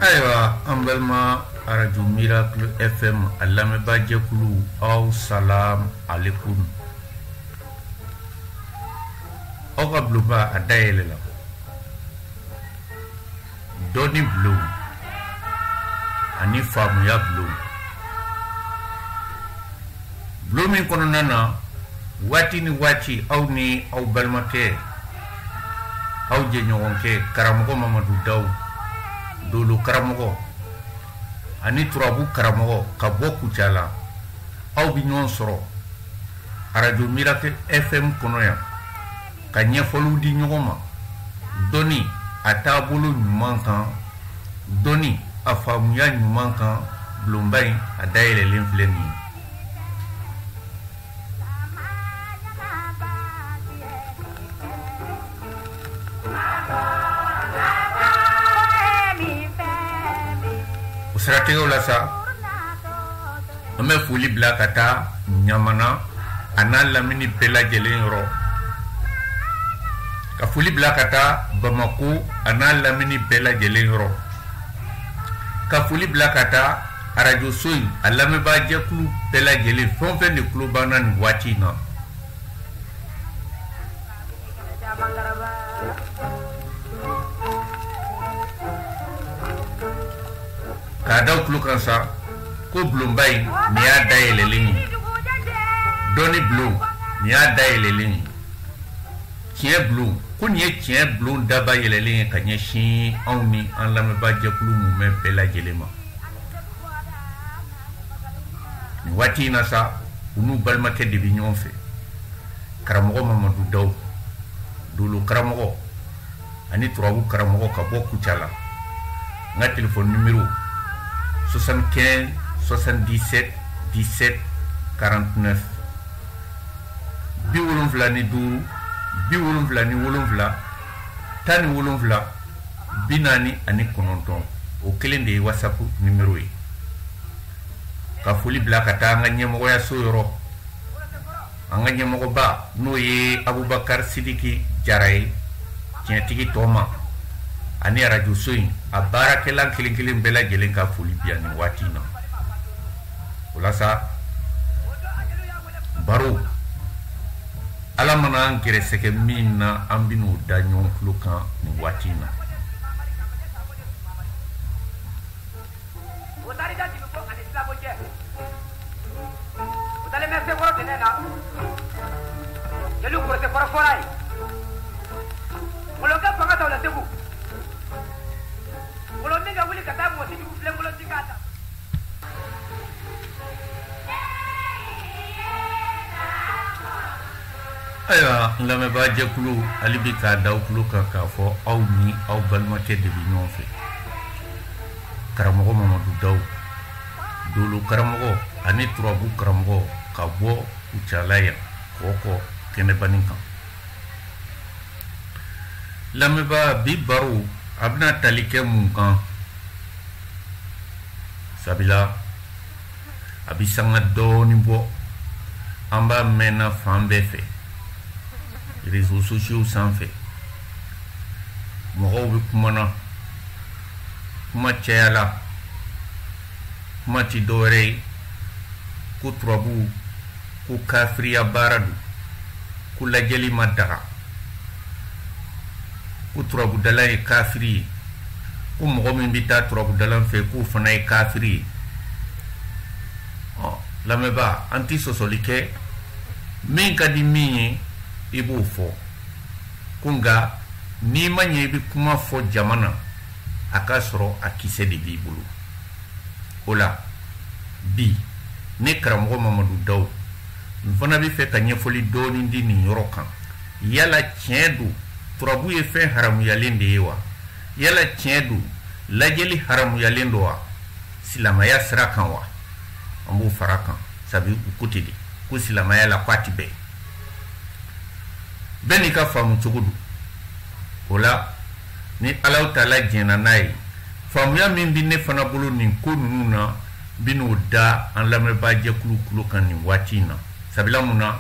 Aywa Ambelma Radio Miracle FM Allame Bajekulu aw salam alaikum Oga Bluba adayelela Doni Blue ani famu ya Blue Blue min kono nana wati ni wati aw ni aw balmake aw je nyonke karamogo Mamadou Daw dulu karamogo ani turabu karamogo ka bɔ Kucala aw bi ɲɔgɔn sɔrɔ Radio Miracle FM kɔnɔ yan ka ɲɛfɔliw di ɲɔgɔn ma dɔni a taabolo ɲuman kan dɔni a faamuya ɲuman kan bulonba in a dayɛlɛlen filɛ nin ye siratigɛw la sa an bɛ foli bila ka taa Ɲamana a n'a lamini bɛɛ lajɛlen yɔrɔ ka foli bila ka taa Bamako a n'a lamini bɛɛ lajɛlen yɔrɔ ka foli bila ka taa radio so in a lamɛnbaa jɛkulu bɛɛ lajɛlen fɛn o fɛn de tulo banna nin waati in na k'a da tulo kan sa ko bulonba in ni y'a dayɛlɛlen ye dɔni bulon ni y'a dayɛlɛlen ye tiɲɛ bulon ko nin ye tiɲɛ bulon daba yɛlɛlen ye ka ɲɛsin anw ni an lamɛnbaa jɛkulu mumɛ bɛɛ lajɛlen ma nin waati in na sa u n'u balimakɛ de bɛ ɲɔgɔn fɛ karamɔgɔ Mamadou Daw dolo karamɔgɔ ani turabu karamɔgɔ ka bɔ Kucala n ka téléphone numéro 75 77 17 49 75 77 49 o kelen de ye WhatsApp numéro ye ka foli bila ka taa an ka ɲɛmɔgɔya so yɔrɔ an ka ɲɛmɔgɔba n'o ye Abubakar Sidiki Jara ye tiɲɛtigi tɔma ani radio so in a baarakɛlan kelen kelen bɛɛ lajɛlen ka foli bi yan nin waati in na o la sa baro ala mana an gɛrɛsɛgɛ min na an bɛ n'o da ɲɔgɔn tulo kan nin waati in na ayiwa n lamɛnbaa jɛkulu hali bi k'a da aw tulo kan k'a fɔ aw ni aw balimakɛ de bɛ ɲɔgɔn fɛ karamɔgɔ Mamadou Daw dolo karamɔgɔ ani turabu karamɔgɔ ka bɔ Kucala yan kɔkɔ kɛnɛbani kan lamɛnbaa bi baro a bɛna tali kɛ mun kan sabila a bɛ sanga dɔɔni bɔ an b'a mɛnna fan bɛɛ fɛ réseaux sociaux sanfɛ mɔgɔw bɛ kumana kuma cayala kuma ti dɔwɛrɛ ye ko turabu ko kafiriya baara don ko lajɛli ma daga ko turabudala ye kafiri ye ko mɔgɔ min bɛ taa turabudalan fɛ k'o fana ye kafiri ye lamɛba an ti sɔsɔli kɛ min ka di min ye i b'o fɔ ko nka n'i ma ɲɛ i bɛ kuma fɔ jama na a ka sɔrɔ a kisɛ de b'i bolo o la bi ne karamɔgɔ mamadu dawu n fana bɛ fɛ ka ɲɛfɔli dɔɔni di nin yɔrɔ kan yala tiɲɛ don turabu ye fɛn haramuyalen de ye wa yala tiɲɛ don lajɛli haramuyalen don wa silamɛya sira kan wa an b'o fara kan sabu u ko ten de ko silamɛya la k'a ti bɛn bɛɛ n'i ka faamu cogo don o la ni Alahu Taala jɛnna n'a ye faamuya min bɛ ne fana bolo nin ko ninnu na bi n'o da an lamɛnbaa jɛkulu tulo kan nin waati in na sabula mun na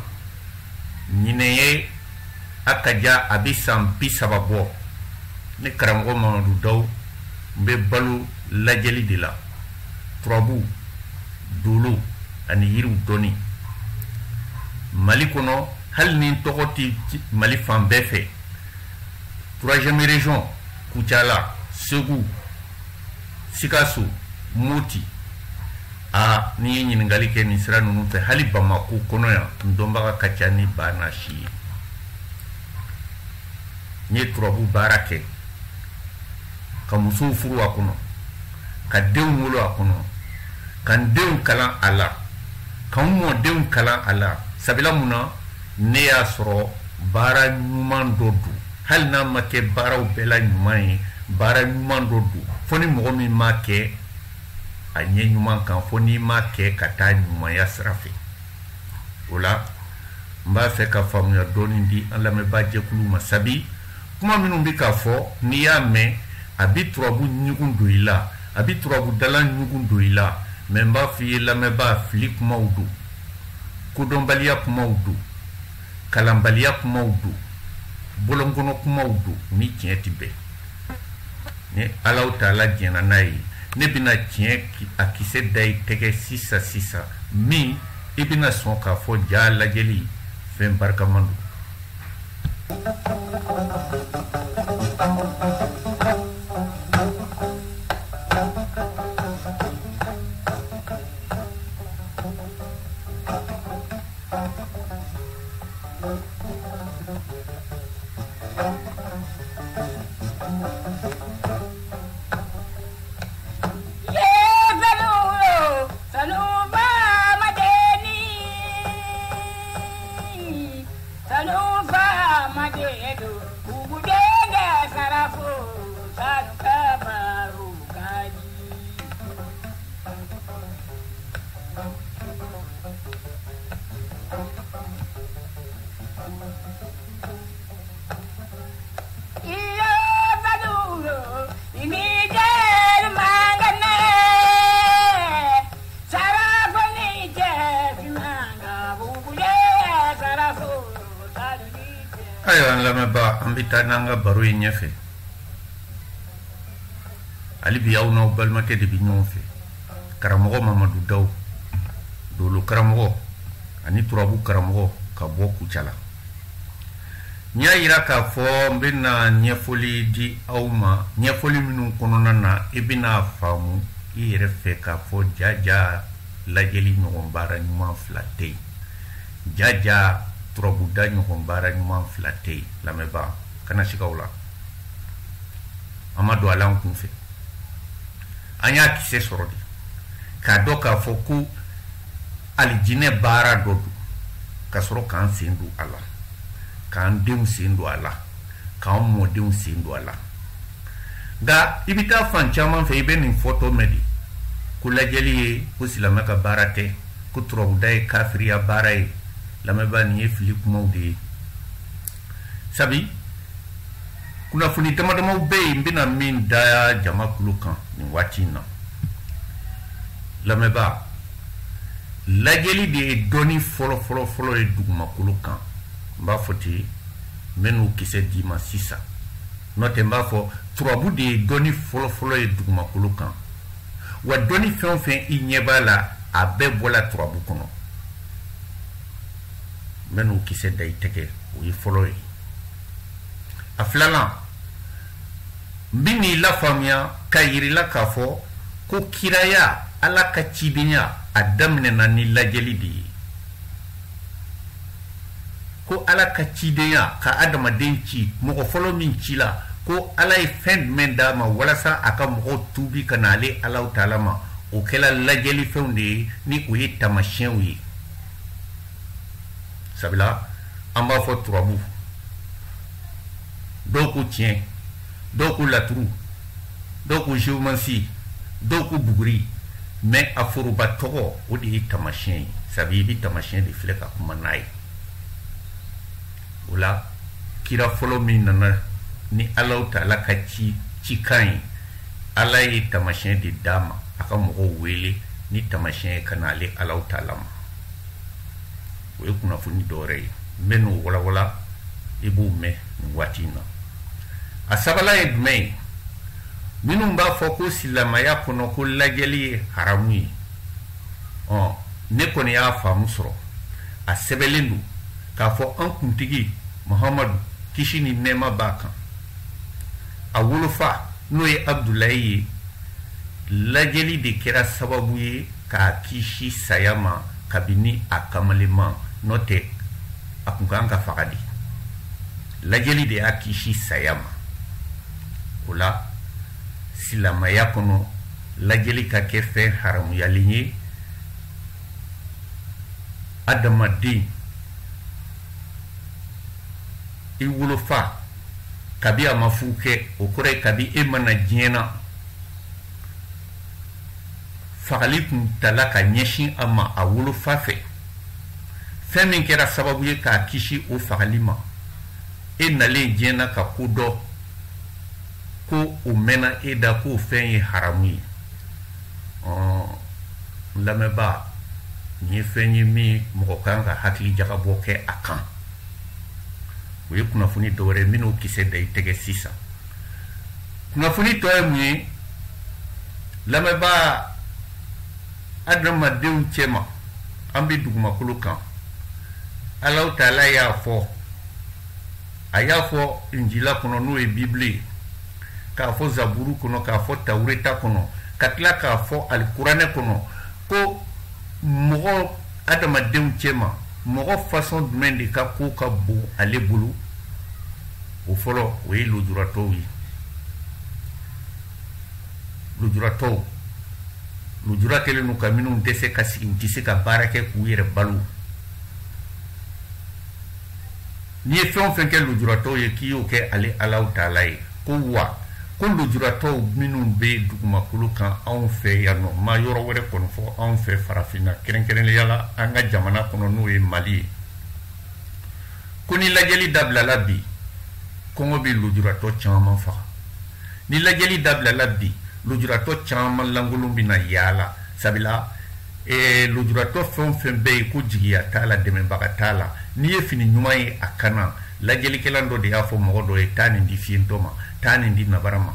ɲinɛ ye a ka ja a bɛ san 30 bɔ ne karamɔgɔ Mamadu Dawu n bɛ balo lajɛli de la turabu dolo ani yiriw dɔnni Mali kɔnɔ hali ni tɔgɔ tɛ Mali fan bɛɛ fɛ 3e région Kucala Segu Sikaso Moti ni ye ɲininkali kɛ nin sira ninnu fɛ hali Bamako kɔnɔ yan n dɔnbaga ka ca ni ba n'a si ye n ye turabu baara kɛ ka musow furu a kɔnɔ ka denw wolo a kɔnɔ ka n denw kalan a la ka n mɔdenw kalan a la sabula mun na ne y'a sɔrɔ baara ɲuman dɔ don hali n'a ma kɛ baaraw bɛɛ la ɲuman ye baara ɲuman dɔ don fo ni mɔgɔ min m'a kɛ a ɲɛ ɲuman kan fo n'i m'a kɛ ka taa ɲumanya sira fɛ o la n b'a fɛ ka faamuya dɔɔni di an lamɛnbaa jɛkulu ma sabi kuma minnu bɛ ka fɔ n'i y'a mɛn a bɛ turabu ɲugun don i la a bɛ turabu dalan ɲugun don i la mɛ n b'a fɔ i ye lamɛnbaa fili kumaw don kodɔnbaliya kumaw don kalanbaliya kumaw don bolonkɔnɔ kumaw don ni tiɲɛ tɛ bɛn ni Alahu Taala jɛnna n'a ye ne bɛna tiɲɛ a kisɛ da i tɛgɛ sisan min i bɛna sɔn k'a fɔ ja lajɛli fɛn barikaman don. An bɛ taa n'an ka baro ye ɲɛfɛ hali bi aw n'aw balimakɛ de bɛ ɲɔgɔn fɛ karamɔgɔ Mamadu Dawu dolo karamɔgɔ ani turabu karamɔgɔ ka bɔ Kucala n y'a yira k'a fɔ n bɛna ɲɛfɔli di aw ma ɲɛfɔli minnu kɔnɔna na i bɛna faamu i yɛrɛ fɛ k'a fɔ jaja lajɛli ɲɔgɔn baara ɲuman 2 tɛ yen jaja turabu da ɲɔgɔn baara ɲuman 2 tɛ yen lamɛnbaa kana siga o la an ma don ala an kun fɛ an y'a kisɛ sɔrɔ de k'a dɔn k'a fɔ ko alijinɛ baara dɔ don ka sɔrɔ k'an sen don a la k'an denw sen don a la k'an mɔdenw sen don a la nka i bɛ taa fan caman fɛ i bɛ nin fɔtɔ mɛn de ko lajɛli ye ko silamɛ ka baara tɛ ko turabuda ye kafiriya baara ye lamɛnbaa nin ye fili kumaw de ye sabi kunnafoni damadamaw bɛ yen n bɛna min da jama kulo kan nin waati in na lamɛnbaa lajɛli de ye dɔnni fɔlɔ ye dugumakolo kan n b'a fɔ ten n bɛ n'o kisɛ d'i ma sisan n'o tɛ n b'a fɔ turabu de ye dɔnni fɔlɔ ye dugumakolo kan wa dɔnni fɛn o fɛn i ɲɛ b'a la a bɛɛ bɔla turabu kɔnɔ n bɛ n'o kisɛ da i tɛgɛ o ye fɔlɔ ye a filanan n bɛ n'i lafaamuya ka yirila k'a fɔ ko kiraya ala ka cidenya a daminɛna ni lajɛli de ye ko ala ka cidenya ka adamaden ci mɔgɔ fɔlɔ min ci la ko ala ye fɛn jumɛn d'a ma walasa a ka mɔgɔw tuubi ka na ale alaw taala ma o kɛla lajɛli fɛnw de ye ni o ye tamasiyɛnw ye sabula an b'a fɔ turabu dɔw ko tiɲɛ dɔw ko laturu dɔw ko géomancie dɔw ko buguri mais a foroba tɔgɔ o de ye tamasiyɛn ye sabu i bi tamasiyɛn de filɛ ka kuma n'a ye o la kira fɔlɔ min nana ni alaw taala ka cikan ye ala ye tamasiyɛn de d'a ma a ka mɔgɔw wele ni tamasiyɛn ye ka na ale alaw taala ma o ye kunnafoni dɔwɛrɛ ye n bɛ n'o walawala i b'o mɛn nin waati in na a sabanan ye jumɛn ye minnu b'a fɔ ko silamaya kɔnɔ ko lajɛli ye haramu ye ne kɔni y'a faamu sɔrɔ a sɛbɛnlen don k'a fɔ an kuntigi muhamadu kisi ni nɛɛma b'a kan a wolofa n'o ye abdulayi ye lajɛli de kɛra sababu ye k'a kisi saya ma kabini a kamalema n'o tɛ a kun kan ka faga de lajɛli de y'a kisi saya ma o la silamaya kɔnɔ lajɛli ka kɛ fɛn haramuyalen ye adamaden i wolofa kabi a ma furu kɛ o kɔrɔ ye kabi e mana diɲɛ na fagali kun tala ka ɲɛsin a ma a wolofa fɛ fɛn min kɛra sababu ye k'a kisi o fagali ma e nalen diɲɛ na ka ko dɔ ko o mɛnna e da k'o fɛn ye haramu ye n lamɛnba nin ye fɛn ye min mɔgɔ kan ka hakili jagabɔ kɛ a kan o ye kunnafoni dɔwɛrɛ minnu kisɛ da i tɛgɛ sisan kunnafoni tɔ ye mun ye lamɛnba adamadenw cɛma an bɛ dugumakolo kan alaw taala y'a fɔ a y'a fɔ injila kɔnɔ n'o ye bibili ye k'a fɔ zaburu kɔnɔ k'a fɔ tawureta kɔnɔ ka tila k'a fɔ alikuranɛ kɔnɔ ko mɔgɔ adamadenw cɛma mɔgɔ fasɔn jumɛn de ka ko ka bon ale bolo o fɔlɔ o ye lujuratɔw ye lujuratɔw lujura kɛlen don ka minnu tɛ se ka sigi u tɛ se ka baara kɛ k'u yɛrɛ balo n'i ye fɛn o fɛn kɛ lujuratɔw ye k'i y'o kɛ ale alaw taala ye ko wa ko lujuratɔw minnu bɛ dugumakolo kan anw fɛ yan nɔ ma yɔrɔ wɛrɛ kɔni fɔ anw fɛ farafinna kɛrɛnkɛrɛnnenya la an ka jamana kɔnɔ n'o ye mali ye ko ni lajɛli dabilala bi kɔngɔ bɛ lujuratɔ caman faga ni lajɛli dabilala bi lujuratɔ caman lankolon bɛ na yaala sabula lujuratɔ fɛn o fɛn bɛ yen ko jigiya t'a la dɛmɛbaga t'a la n'i ye fini ɲuman ye a kana lajɛlikɛlan dɔ de y'a fɔ mɔgɔ dɔ ye taa nin di fiyentɔ ma taa nin di nabara ma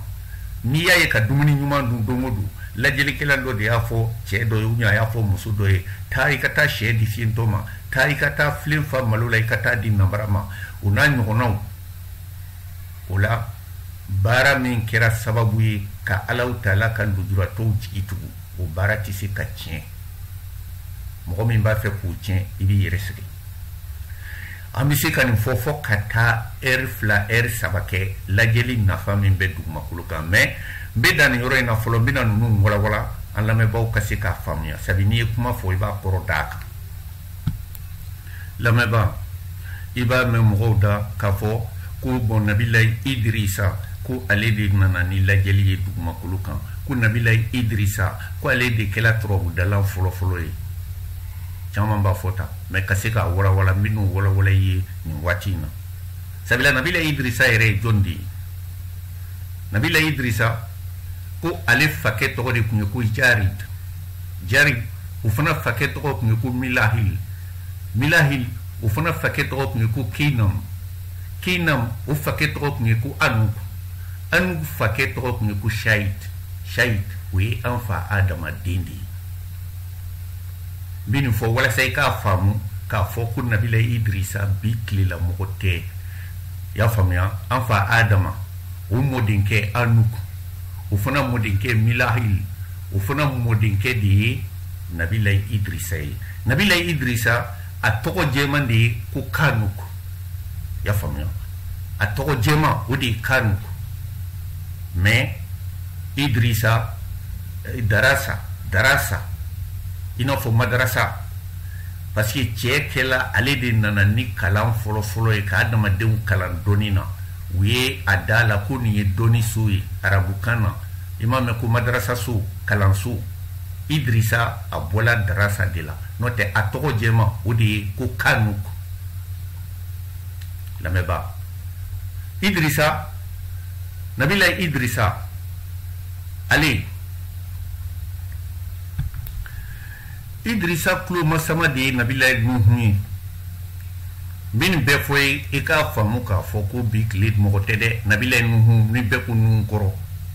n'i y'a ye ka dumuni ɲuman dun don o don lajɛlikɛlan dɔ de y'a fɔ cɛ dɔ ye ou bien a y'a fɔ muso dɔ ye taa i ka taa sɛ di fiyentɔ ma taa i ka taa filen fa malo la i ka taa di nabara ma o n'a ɲɔgɔnnaw o la baara min kɛra sababu ye ka alaw taala ka lujuratɔw jigi tugu o baara tɛ se ka tiɲɛ mɔgɔ min b'a fɛ k'o tiɲɛ i b'i yɛrɛ sɛgɛn an bɛ se ka nin fɔ ka taa ɛri fila ɛri saba kɛ lajɛli nafa min bɛ dugumakolo kan mais n bɛ dan nin yɔrɔ in na fɔlɔ n bɛna ninnu walawala an lamɛnbaaw ka se k'a faamuya sabu n'i ye kuma fɔ i b'a kɔrɔ d'a kan lamɛnbaa i b'a mɛn mɔgɔw da k'a fɔ ko bɔn nabilayi idirisa ko ale de nana ni lajɛli ye dugumakolo kan ko nabilayi idirisa ko ale de kɛla turabudalan fɔlɔfɔlɔ ye caman b'a fɔ ta mais ka se k'a walawala n bɛ n'o walawala i ye nin waati in na sabula nabilayi idirisa yɛrɛ ye jɔn de ye nabilayi idirisa ko ale fakɛ tɔgɔ de tun ye ko jarid o fana fakɛ tɔgɔ tun ye ko milahil o fana fakɛ tɔgɔ tun ye ko kinam o fakɛ tɔgɔ tun ye ko anuk fakɛ tɔgɔ tun ye ko shayid o ye an fa adamaden de ye n bɛ nin fɔ walasa i k'a faamu k'a fɔ ko nabilayi idirisa bi tilela mɔgɔ tɛ i y'a faamuya an fa adama o mɔdenkɛ anuk o fana mɔdenkɛ milahil o fana mɔdenkɛ de ye nabila idrisa ye nabila idrisa a tɔgɔ jɛman de ye ko kanuk ya faamuya a tɔgɔ jɛman o de ye kanuk mais idrisa darasa i n'a fɔ madarasa parce que cɛ kɛla ale de nana ni kalan fɔlɔfɔlɔ ye ka adamadenw kalan dɔnni na u ye a da la ko nin ye dɔnni so ye arabukan na i m'a mɛn ko madarasa so kalanso idrisa a bɔla darasa de la n'o tɛ a tɔgɔ jɛma o de ye ko kanuk lamɛnba idrisa nabila idrisa ale idrisa kulo masama de ye nabila nuhu ye min bɛɛ fɔ ye i k'a faamu k'a fɔ ko bi tile mɔgɔ tɛ dɛ nabila nuhu ni bɛɛ ko nuhu kɔrɔ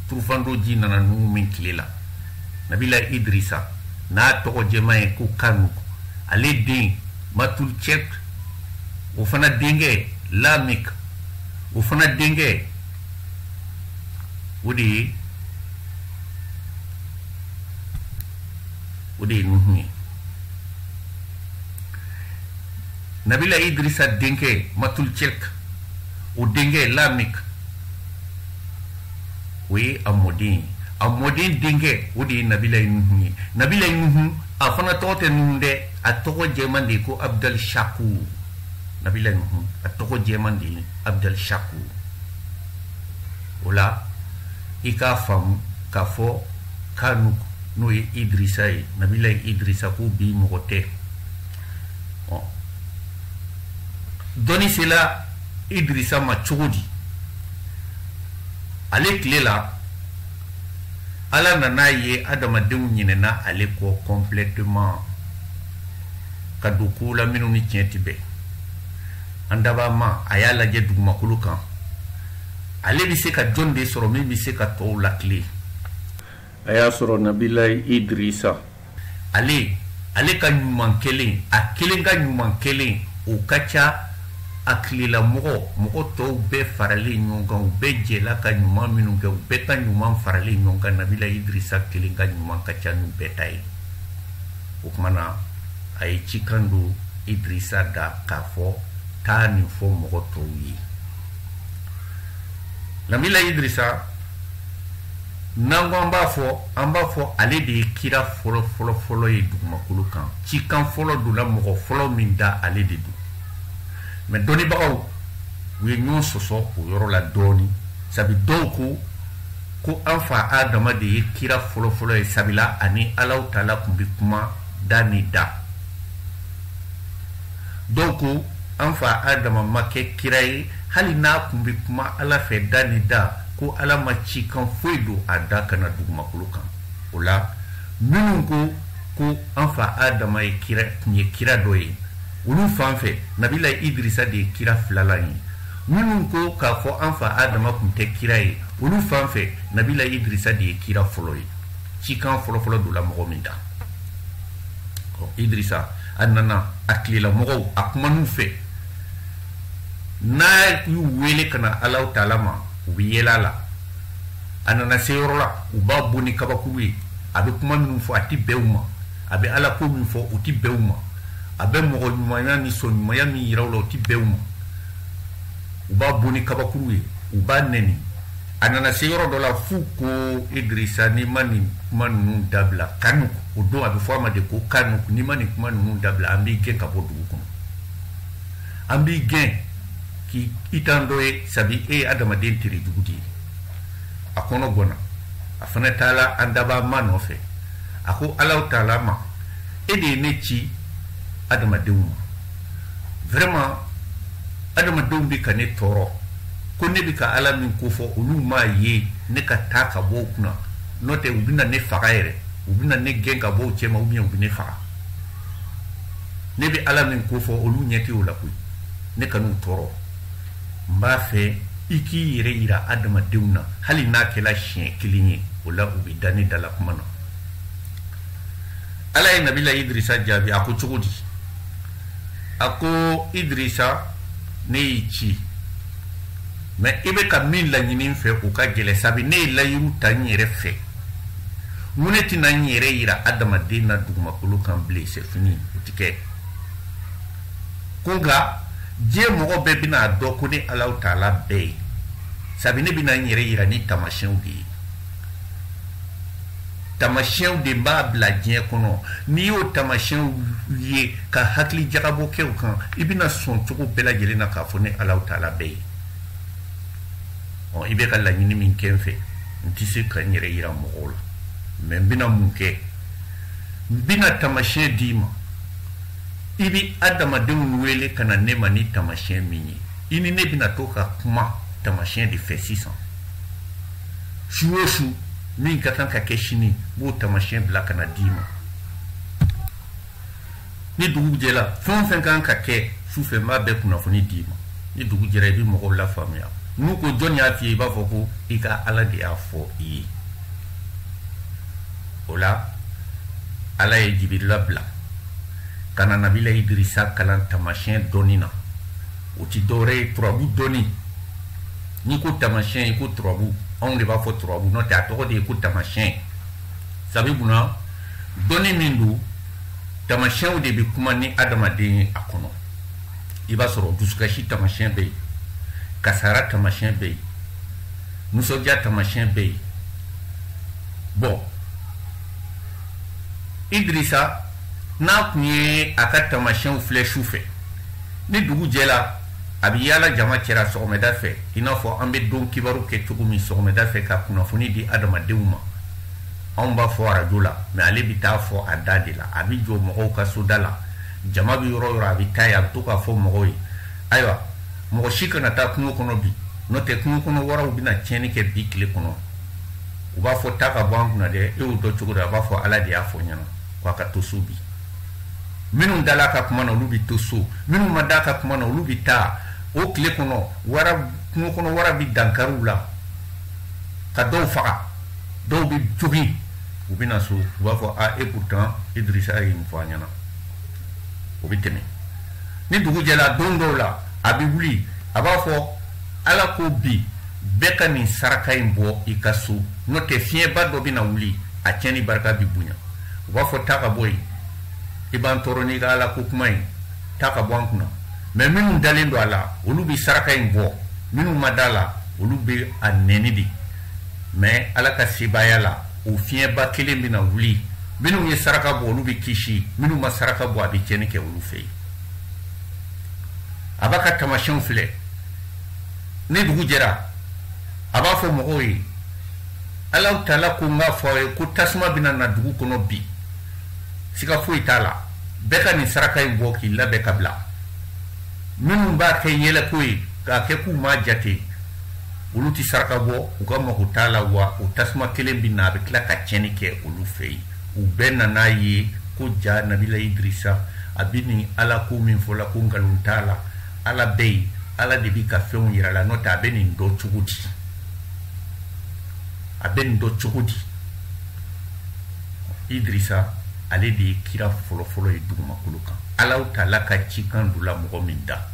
turufando ji nana nuhu min tile la nabila idrisa n'a tɔgɔ jɛma ye ko kanuk ale den matulcɛk o fana denkɛ lamik o fana denkɛ o de ye nuhu ye nabila idrisa denkɛ matulcɛk o denkɛ lamik o ye a mɔden ye a mɔden denkɛ o de ye nabila nuhu ye nabila nuhu a fana tɔgɔ tɛ nuhu dɛ a tɔgɔ jɛman de ye ko abdal shakur nabila nuhu a tɔgɔ jɛman de ye abdal shakur o la i k'a faamu k'a fɔ kanuk n'o ye idrisa ye nabila idrisa ko bi mɔgɔ tɛ dɔnni sela idrisa ma cogo di ale tile la ala nana ye adamadenw ɲinɛna ale kɔ complètement ka don kow la minnu ni tiɲɛ tɛ bɛn an daba ma a y'a lajɛ dugumakolo kan ale bɛ se ka jɔn de sɔrɔ min bɛ se ka tɔw lakile a y'a sɔrɔ nabila idrisa ale ka ɲuman kelen a kelen ka ɲuman kelen o ka ca a tilela mɔgɔ tɔw bɛɛ faralen ɲɔgɔn kan u bɛɛ jɛla ka ɲuman minnu kɛ u bɛɛ ka ɲuman faralen ɲɔgɔn kan nabila idrisa kelen ka ɲuman ka ca n'u bɛɛ ta ye o kumana a ye cikan don idrisa da k'a fɔ taa nin fɔ mɔgɔ tɔw ye nabila idrisa n'an ko an b'a fɔ ale de ye kira fɔlɔ ye dugumakolo kan cikan fɔlɔ donna mɔgɔ fɔlɔ min da ale de don mais dɔnnibagaw u ye ɲɔgɔn sɔsɔ o yɔrɔ la dɔɔni sabi dɔw ko an fa adama de ye kira fɔlɔ ye sabila ani alaw taala kun bɛ kuma da ni da dɔw ko an fa adama ma kɛ kira ye hali n'a kun bɛ kuma ala fɛ da ni da ko ala ma cikan foyi don a da kana dugumakolo kan o la minnu ko an fa adama ye kira dɔ ye olu fan fɛ nabila idrisa de ye kira filalan ye minnu ko k'a fɔ an fa adama kun tɛ kira ye olu fan fɛ nabila idrisa de ye kira fɔlɔ ye cikan fɔlɔfɔlɔ donna mɔgɔ min da idrisa a nana a tilela mɔgɔw a kuman'u fɛ n'a y'u wele ka na alaw taala ma u bɛ yɛlɛ a la a nana se yɔrɔ la u b'a bon ni kabakuru ye a bɛ kuma minnu fɔ a tɛ bɛn u ma a bɛ ala ko min fɔ u tɛ bɛn u ma a bɛ mɔgɔ ɲumanya ni sɔn ɲumanya min yira u la u tɛ bɛn u ma u b'a bon ni kabakuru ye u b'a nɛni a nana se yɔrɔ dɔ la f'u ko idrisa n'i ma nin kuma ninnu dabila kanuk o don a bɛ fɔ a ma de ko kanuk n'i ma nin kuma ninnu dabila an b'i gɛn ka bɔ dugu kɔnɔ an b'i gɛn k'i t'an dɔ ye sabi e ye adamaden tere jugu de ye a kɔnɔ gɔnna a fana taala an daba ma nɔfɛ a ko alaw taala ma e de ye ne ci adamadenw ma vraiment adamadenw bɛ ka ne tɔɔrɔ ko ne bɛ ka ala min ko fɔ olu m'a ye ne ka taa ka bɔ u kunna n'o tɛ u bɛna ne faga yɛrɛ u bɛna ne gɛn ka bɔ u cɛ ma ou bien u bɛ ne faga ne bɛ ala min ko fɔ olu ɲɛ tɛ o la koyi ne ka n'u tɔɔrɔ n b'a fɛ i k'i yɛrɛ yira adamadenw na hali n'a kɛla siɲɛ kelen ye o la u bɛ da ne da la kuma na ala ye nabila idrisa jaabi a ko cogo di a ko idrisa ne y'i ci mais i bɛ ka min laɲini n fɛ o ka gɛlɛn sabi ne ye layiru ta n yɛrɛ fɛ muneti na nyere ira adamaden na dugumakolo kan bilen c'est fini o ti kɛ ko nka diɲɛ mɔgɔ bɛɛ bɛna dɔn ko ni Alahu Taala bɛɛ ye sabi ne bɛna n yɛrɛ yira ni tamasiyɛnw de ye tamasiyɛnw de b'a bila diɲɛ kɔnɔ n'i y'o tamasiyɛnw ye ka hakili jagabɔ kɛ o kan i bɛna sɔn cogo bɛɛ lajɛlen na k'a fɔ ni Alahu Taala bɛɛ ye i bɛ ka laɲini min kɛ n fɛ n tɛ se ka n yɛrɛ yira mɔgɔw la mais n bɛna mun kɛ n bɛna tamasiyɛn d'i ma i bɛ adamadenw wele ka na ne ma ni tamasiyɛn min ye i ni ne bɛna to ka kuma tamasiyɛn de fɛ sisan su o su min ka kan ka kɛ sini n b'o tamasiyɛn bila ka na d'i ma ni dugu jɛra fɛn o fɛn kan ka kɛ sufɛ n b'a bɛɛ kunnafoni d'i ma ni dugu jɛra i bɛ mɔgɔw lafaamuya n'u ko jɔn y'a f'i ye i b'a fɔ ko i ka Ala de y'a fɔ i ye o la Ala ye Jibirila bila ka na Nabila Idirisa kalan tamasiyɛn dɔnni na o ti dɔwɛrɛ ye turabu dɔnni n'i ko tamasiyɛn i ko turabu anw de b'a fɔ turabu n'o tɛ a tɔgɔ de ye ko tamasiyɛn sabi munna dɔnni min don tamasiyɛnw de bɛ kuma ni adamaden ye a kɔnɔ i b'a sɔrɔ dusukasi tamasiyɛn bɛ yen kasara tamasiyɛn bɛ yen nisɔndiya tamasiyɛn bɛ yen bon Idirisa n'a kun ye a ka tamasiyɛnw filɛ su fɛ ni dugu jɛra a bɛ yaala jama cɛra sɔgɔmada fɛ i n'a fɔ an bɛ don kibaru kɛ cogo min sɔgɔmada fɛ ka kunnafoni di adamadenw ma anw b'a fɔ arajo la mais ale bɛ taa fɔ a da de la a bɛ jɔ mɔgɔw ka soda la jama bɛ yɔrɔ o yɔrɔ a bɛ taa yen a bɛ to k'a fɔ mɔgɔw ye ayiwa mɔgɔ si kana taa kungo kɔnɔ bi n'o tɛ kungo kɔnɔ waraw bɛna tiɲɛni kɛ bi tile kɔnɔ u b'a fɔ taa ka bɔ an kunna dɛ e y'o dɔn cogo di a b'a fɔ Ala de y'a fɔ ɲɛna ko a ka to so bi minnu dala ka kuma na olu bɛ to so minnu ma da ka kuma na olu bɛ taa o tile kɔnɔ kungo kɔnɔ wara bɛ dankariw la ka dɔw faga dɔw bɛ jogin u bɛ na so u b'a fɔ et pourtant Idirisa ye nin fɔ an ɲɛna o bɛ tɛmɛ ni dugu jɛra don dɔw la a bɛ wuli a b'a fɔ Ala ko bi bɛɛ ka nin saraka in bɔ i ka so n'o tɛ fiɲɛba dɔ bɛ na wuli a tiɲɛni barika bɛ bonya u b'a fɔ taa ka bɔ yen i b'an tɔɔrɔ n'i ka Ala ko kuma ye taa ka bɔ an kunna mais minnu dalen don a la olu bɛ saraka in bɔ minnu ma da la olu bɛ a nɛni de mais Ala ka sebaaya la o fiɲɛba kelen bɛ na wuli minnu ye saraka bɔ olu bɛ kisi minnu ma saraka bɔ a bɛ tiɲɛni kɛ olu fɛ yen a b'a ka tamasiyɛnw filɛ ni dugu jɛra a b'a fɔ mɔgɔw ye Alahu Taala ko n k'a fɔ aw ye ko tasuma bɛna na dugu kɔnɔ bi siga foyi t'a la bɛɛ ka nin saraka in bɔ k'i labɛn ka bila minnu b'a kɛ yɛlɛko ye k'a kɛ k'u m'a jate olu ti saraka bɔ u ka mago t'a la wa o tasuma kelen bɛ na a bɛ tila ka tiɲɛni kɛ olu fɛ yen u bɛɛ nan'a ye ko ja Nabila Idirisa a bɛ nin Ala ko min fɔ la ko nkalon t'a la Ala bɛ yen Ala de bɛ ka fɛnw yira la n'o tɛ a bɛ nin dɔn cogo di a bɛ nin dɔn cogo di Idirisa ale de ye kira fɔlɔfɔlɔ ye dugumakolo kan Alahu Taala ka cikan don la mɔgɔ min da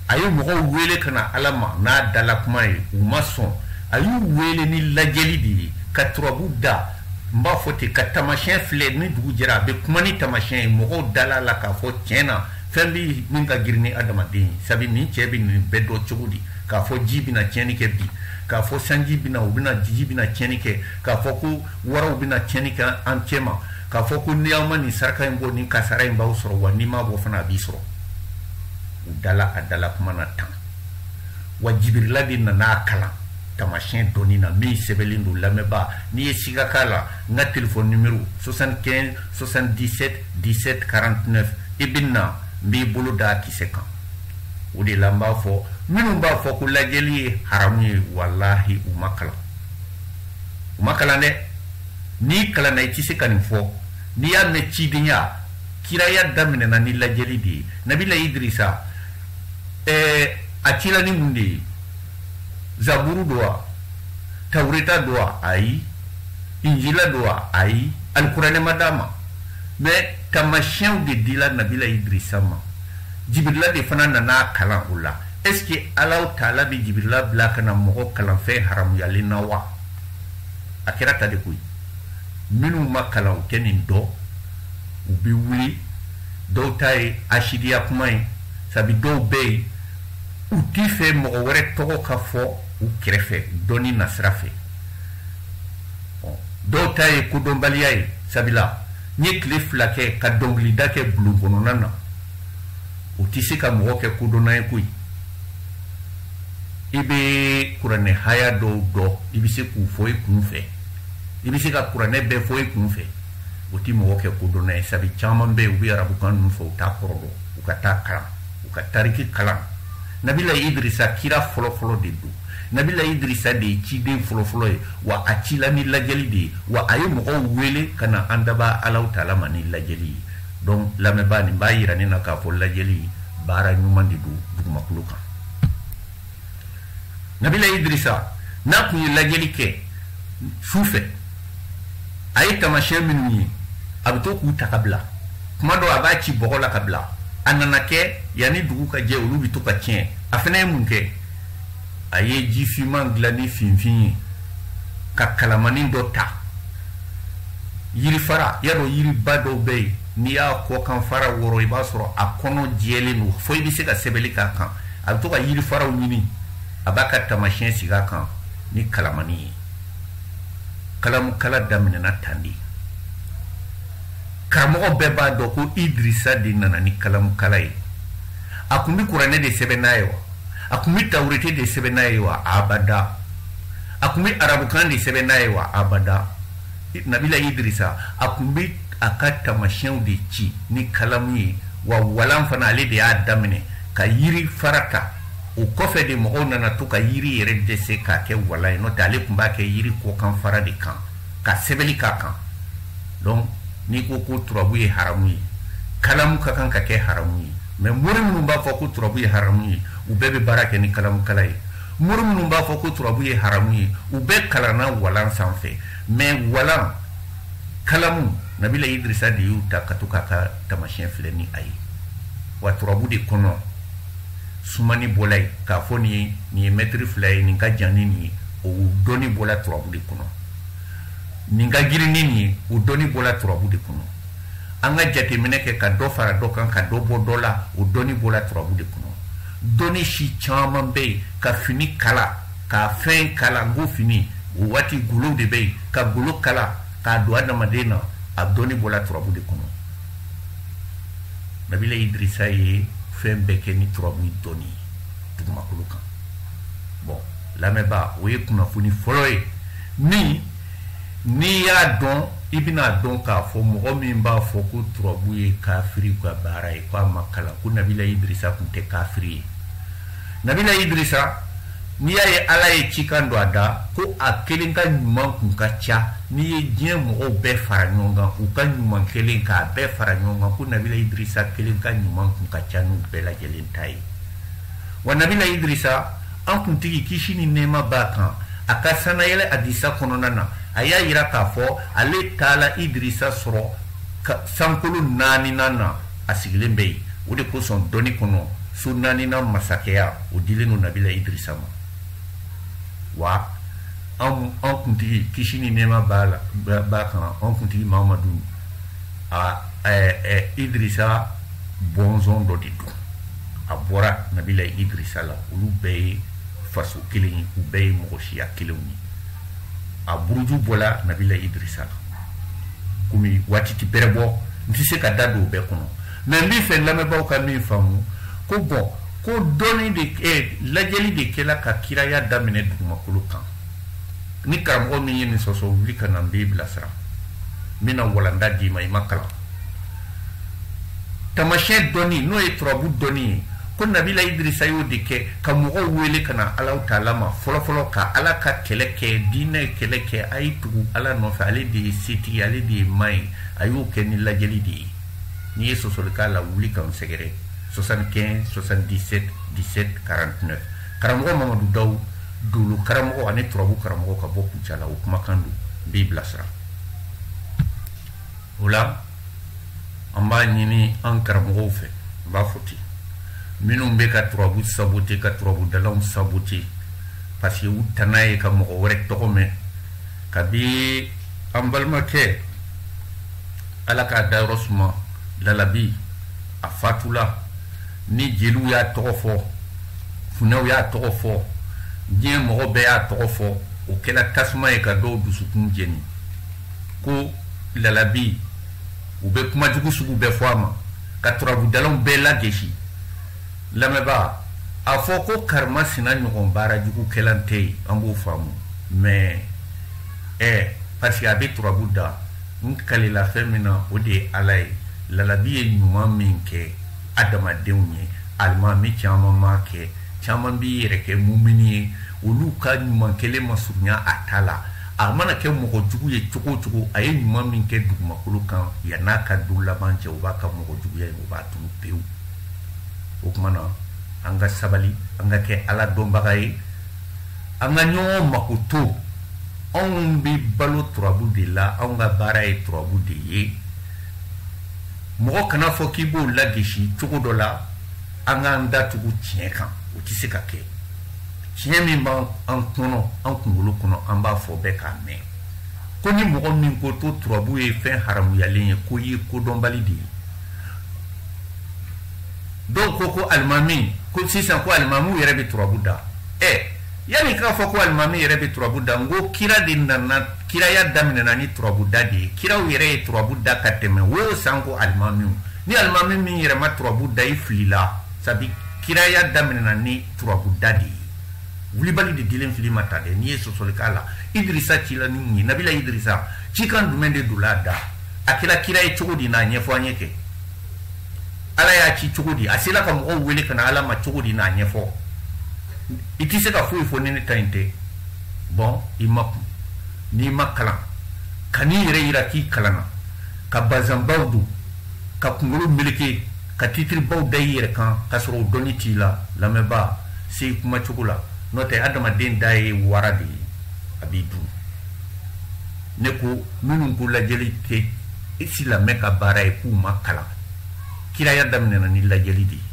a ye mɔgɔw wele ka na Ala ma n'a dala kuma ye u ma sɔn a y'u wele ni lajɛli de ye ka turabu da n b'a fɔ ten ka tamasiyɛn filɛ ni dugu jɛra a bɛ kuma ni tamasiyɛn ye mɔgɔw dala la k'a fɔ tiɲɛ na fɛn bɛ min ka girin ni adamaden ye sabi nin cɛ bɛ nin bɛɛ dɔn cogo di k'a fɔ ji bɛna tiɲɛni kɛ bi k'a fɔ sanji bɛna u bɛna ji bɛna tiɲɛni kɛ k'a fɔ ko waraw bɛna tiɲɛni kɛ an cɛ ma k'a fɔ ko ni aw ma nin saraka in bɔ nin kasara in b'aw sɔrɔ wa n'i m'a bɔ fana a b'i sɔrɔ u dala a dala kuma na tan wa Jibirila de nan'a kalan tamasiyɛn dɔnni na min sɛbɛnlen don lamɛnba n'i ye siga k'a la n ka téléphone numéro 75 77 17 49 i bɛ na n b'i bolo da a kisɛ kan o de la n b'a fɔ minnu b'a fɔ ko lajɛli ye haramu ye walahi u ma kalan dɛ n'i kalanna i tɛ se ka nin fɔ n'i y'a mɛn cidenya kiraya daminɛna ni lajɛli de ye Nabila Idirisa a cila ni mun de ye zaburu do wa tawureta do wa ayi injila do wa ayi alikuranɛ ma d'a ma mais tamasiyɛnw de dila Nabila Idirisa ma Jibirila de fana nana kalan o la est-ce que Alahu Taala bɛ Jibirila bila ka na mɔgɔ kalan fɛn haramuyalen na wa a kɛra ta de koyi minnu ma kalan u tɛ nin dɔn u bɛ wuli dɔw ta ye asidiya kuma ye sabi dɔw bɛ yen u t'i fɛ mɔgɔ wɛrɛ tɔgɔ ka fɔ u kɛrɛfɛ dɔnni nasira fɛ dɔw ta ye kodɔnbaliya ye sabila n ye tile 2 kɛ ka dɔnkilida kɛ bulon kɔnɔna na o tɛ se ka mɔgɔ kɛ kodɔnna ye koyi i bɛ kuranɛ haya dɔw dɔn i bɛ se k'u fɔ i kun fɛ i bɛ se ka kuranɛ bɛɛ fɔ i kun fɛ o tɛ mɔgɔ kɛ kodɔnna ye sabi caman bɛ yen u bɛ arabukan ninnu fɛ u t'a kɔrɔ dɔn u ka taa kalan u ka tariki kalan nabila idrisa kira fɔlɔfɔlɔ de don nabila idrisa de ye ciden fɔlɔfɔlɔ ye wa a cila ni lajɛli de ye wa a ye mɔgɔw wele ka na an daba alaw taala ma ni lajɛli ye donc lamɛnbaa nin b'a yira ne na k'a fɔ lajɛli baara ɲuman de don dugumakolo kan nabila idrisa n'a kun ye lajɛli kɛ su fɛ a ye tamasiyɛn minnu ye a bɛ to k'u ta ka bila kuma dɔ a b'a ci bɔgɔ la ka bila a nana kɛ yanni dugu ka jɛ olu bɛ to ka tiɲɛ a fana ye mun kɛ a ye jifinman dilan ni finfin ye ka kalamanin dɔ ta yirifara y'a dɔn yiriba dɔw bɛ yen n'i y'a kɔkan fara wɔrɔ i b'a sɔrɔ a kɔnɔ jɛlen don fo i bɛ se ka sɛbɛnni k'a kan a bɛ to ka yirifaraw ɲini a b'a ka tamasiyɛn sigi a kan ni kalamani ye kalamukala daminɛna tan de karamɔgɔ bɛɛ b'a dɔn ko idrisa de nana ni kalamukala ye a kun bɛ kuranɛ de sɛbɛn n'a ye wa a kun bɛ tawurete de sɛbɛn n'a ye wa abada a kun bɛ arabukan de sɛbɛn n'a ye wa abada nabila idrisa a kun bɛ a ka tamasiyɛnw de ci ni kalamu ye wa walan fana ale de y'a daminɛ ka yiri fara ta o kɔfɛ de mɔgɔw nana to ka yiri yɛrɛ dɛsɛ k'a kɛ walan ye n'o tɛ ale kun b'a kɛ yiri kɔkan fara de kan ka sɛbɛnni k'a kan donc n'i ko ko turabu ye haramu ye kalamu ka kan ka kɛ haramu ye mais mori minnu b'a fɔ ko turabu ye haramu ye u bɛɛ bɛ baara kɛ ni kalamukala ye mori minnu b'a fɔ ko turabu ye haramu ye u bɛɛ kalanna walan sanfɛ mais walan kalamu nabila idrisa de y'u ta ka to k'a ka tamasiyɛn filɛ ni a ye wa turabu de kɔnɔ sumani bɔla ye k'a fɔ nin ye mɛtiri 2 ye nin ka jan ni nin ye o dɔnni bɔla turabu de kɔnɔ nin ka girin ni nin ye o dɔnni bɔla turabu de kɔnɔ an ka jateminɛ kɛ ka dɔ fara dɔ kan ka dɔ bɔ dɔ la o dɔnni bɔla turabu de kɔnɔ dɔnni si caman bɛ yen ka fini kala ka fɛn kala n ko fini o waati golow de bɛ yen ka golo kala k'a don adamaden na a dɔnni bɔla turabu de kɔnɔ nabila idrisa ye fɛn bɛɛ kɛ ni turabu dɔnni dugumakolo kan bon lamɛnbaa o ye kunnafoni fɔlɔ ye min n'i y'a dɔn i bɛna dɔn k'a fɔ mɔgɔ min b'a fɔ ko turabu ye kafiri ka baara ye k'a ma kalan ko nabila idrisa tun tɛ kafiri ye nabila idrisa n'i y'a ye ala ye cikan don a da ko a kelen ka ɲuman kun ka ca n'i ye diɲɛ mɔgɔw bɛɛ fara ɲɔgɔn kan u ka ɲuman kelen k'a bɛɛ fara ɲɔgɔn kan ko nabila idrisa kelen ka ɲuman kun ka ca n'u bɛɛ lajɛlen ta ye wa nabila idrisa an kuntigi kisi ni nɛɛma b'a kan a ka sanayɛlɛ hadisa kɔnɔna na a y'a yira k'a fɔ ale taala idrisa sɔrɔ sankolo 4nan na a sigilen bɛ yen o de kosɔn dɔnni kɔnɔ so 4nan masakɛya o dilen don nabila idrisa ma wa an kuntigi kisi ni nɛɛma b'a kan an kuntigi mamadu idrisa bɔnzɔn dɔ de don a bɔra nabila idrisa la olu bɛɛ ye faso kelen ye u bɛɛ ye mɔgɔ siya kelenw ye a buruju bɔla nabila idrisa la komi waati tɛ bɛrɛ bɔ n tɛ se ka da don o bɛɛ kɔnɔ mais n b'i fɛ lamɛnbaaw ka min faamu ko bɔn ko dɔnni de lajɛli de kɛla ka kiraya daminɛ dugumakolo kan ni karamɔgɔ min ye nin sɔsɔ wuli ka na n b'i bilasira n bɛna walanda d'i ma i ma kalan tamasiyɛn dɔnni n'o ye turabu dɔnni ye ko nabila idrisa y'o de kɛ ka mɔgɔw wele ka na alaw taala ma fɔlɔfɔlɔ ka ala ka kɛlɛ kɛ diinɛ kɛlɛ kɛ a ye tugu ala nɔfɛ ale de ye setigi ale de ye maa ye a y'o kɛ ni lajɛli de ye n'i ye sɔsɔli k'a la wuli k'an sɛgɛrɛ 75 77 17 49 karamɔgɔ mamadu dawu dolo karamɔgɔ ani turabu karamɔgɔ ka bɔ kucala o kumakan don n b'i bilasira o la an b'a ɲini an karamɔgɔw fɛ n b'a fɔ ten minnu bɛ ka turabu sabote ka turabu dalaw sabote parce que u tana ye ka mɔgɔ wɛrɛ tɔgɔ mɛn kabi an balimakɛ ala k'a da yɔrɔ suma lalabi a fatula ni jeliw y'a tɔgɔ fɔ funɛw y'a tɔgɔ fɔ diɲɛ mɔgɔ bɛɛ y'a tɔgɔ fɔ o kɛla tasuma ye ka dɔw dusukun jeni ko lalabi u bɛ kuma jugu sugu bɛɛ fɔ a ma ka turabudalaw bɛɛ lagesi lamɛnba a fɔ ko karimasina ɲɔgɔn baara jugu kɛlan tɛ yen an b'o faamu mais parce que a bɛ turabu da n kalela fɛn min na o de ye ala ye lalabi ye ɲuman min kɛ adamadenw ye alimami caman m'a kɛ caman b'i yɛrɛ kɛ mumini ye olu ka ɲuman kelen ma surunya a ta la a mana kɛ mɔgɔ jugu ye cogo o cogo a ye ɲuman min kɛ dugumakolo kan yan'a ka don laban cɛ o b'a ka mɔgɔ juguya ye o b'a tunu pewu o tuma na an ka sabali an ka kɛ ala dɔnbaga ye an ka ɲɔgɔn mako to anw bɛ balo turabu de la anw ka baara ye turabu de ye mɔgɔ kana fɔ k'i b'o lagesi cogo dɔ la an k'an datugu tiɲɛ kan o tɛ se ka kɛ tiɲɛ min b'an kɔnɔ an kunkolo kɔnɔ an b'a fɔ bɛɛ k'a mɛn ko ni mɔgɔ min ko to turabu ye fɛn haramuyalen ye ko ye kodɔnbali de ye dɔw ko alimami ko sisan ko alimamiw yɛrɛ bɛ turabu da yanni k'a fɔ ko alimami yɛrɛ bɛ turabu da n ko kira de nana kiraya daminɛna ni turabu da de ye kiraw yɛrɛ ye turabu da ka tɛmɛ wo san ko alimamiw ni alimami min yɛrɛ ma turabu da i filila sabi kiraya daminɛna ni turabu da de ye wulibali de dilen fili ma ta dɛ n'i ye sɔsɔli k'a la idirisa cila ni mun ye nabila idirisa cikan jumɛn de don a da a kɛra kira ye cogo di n'a ɲɛfɔ an ye kɛ ala y'a ci cogo di a sela ka mɔgɔw wele ka na ala ma cogo di n'a ɲɛfɔ i tɛ se ka foyi fɔ ni ne ta in tɛ bɔn i ma kun n'i ma kalan ka n'i yɛrɛ yira k'i kalanna ka bazanbaw don ka kunkolo meleke ka titiribaw da i yɛrɛ kan k'a sɔrɔ o dɔnni t'i la lamɛnba se i kuma cogo la n'o tɛ adamaden da ye wara de ye a b'i dun ne ko minnu ko lajɛli tɛ silamɛ ka baara ye k'u ma kalan kiraya daminɛna ni lajɛli de ye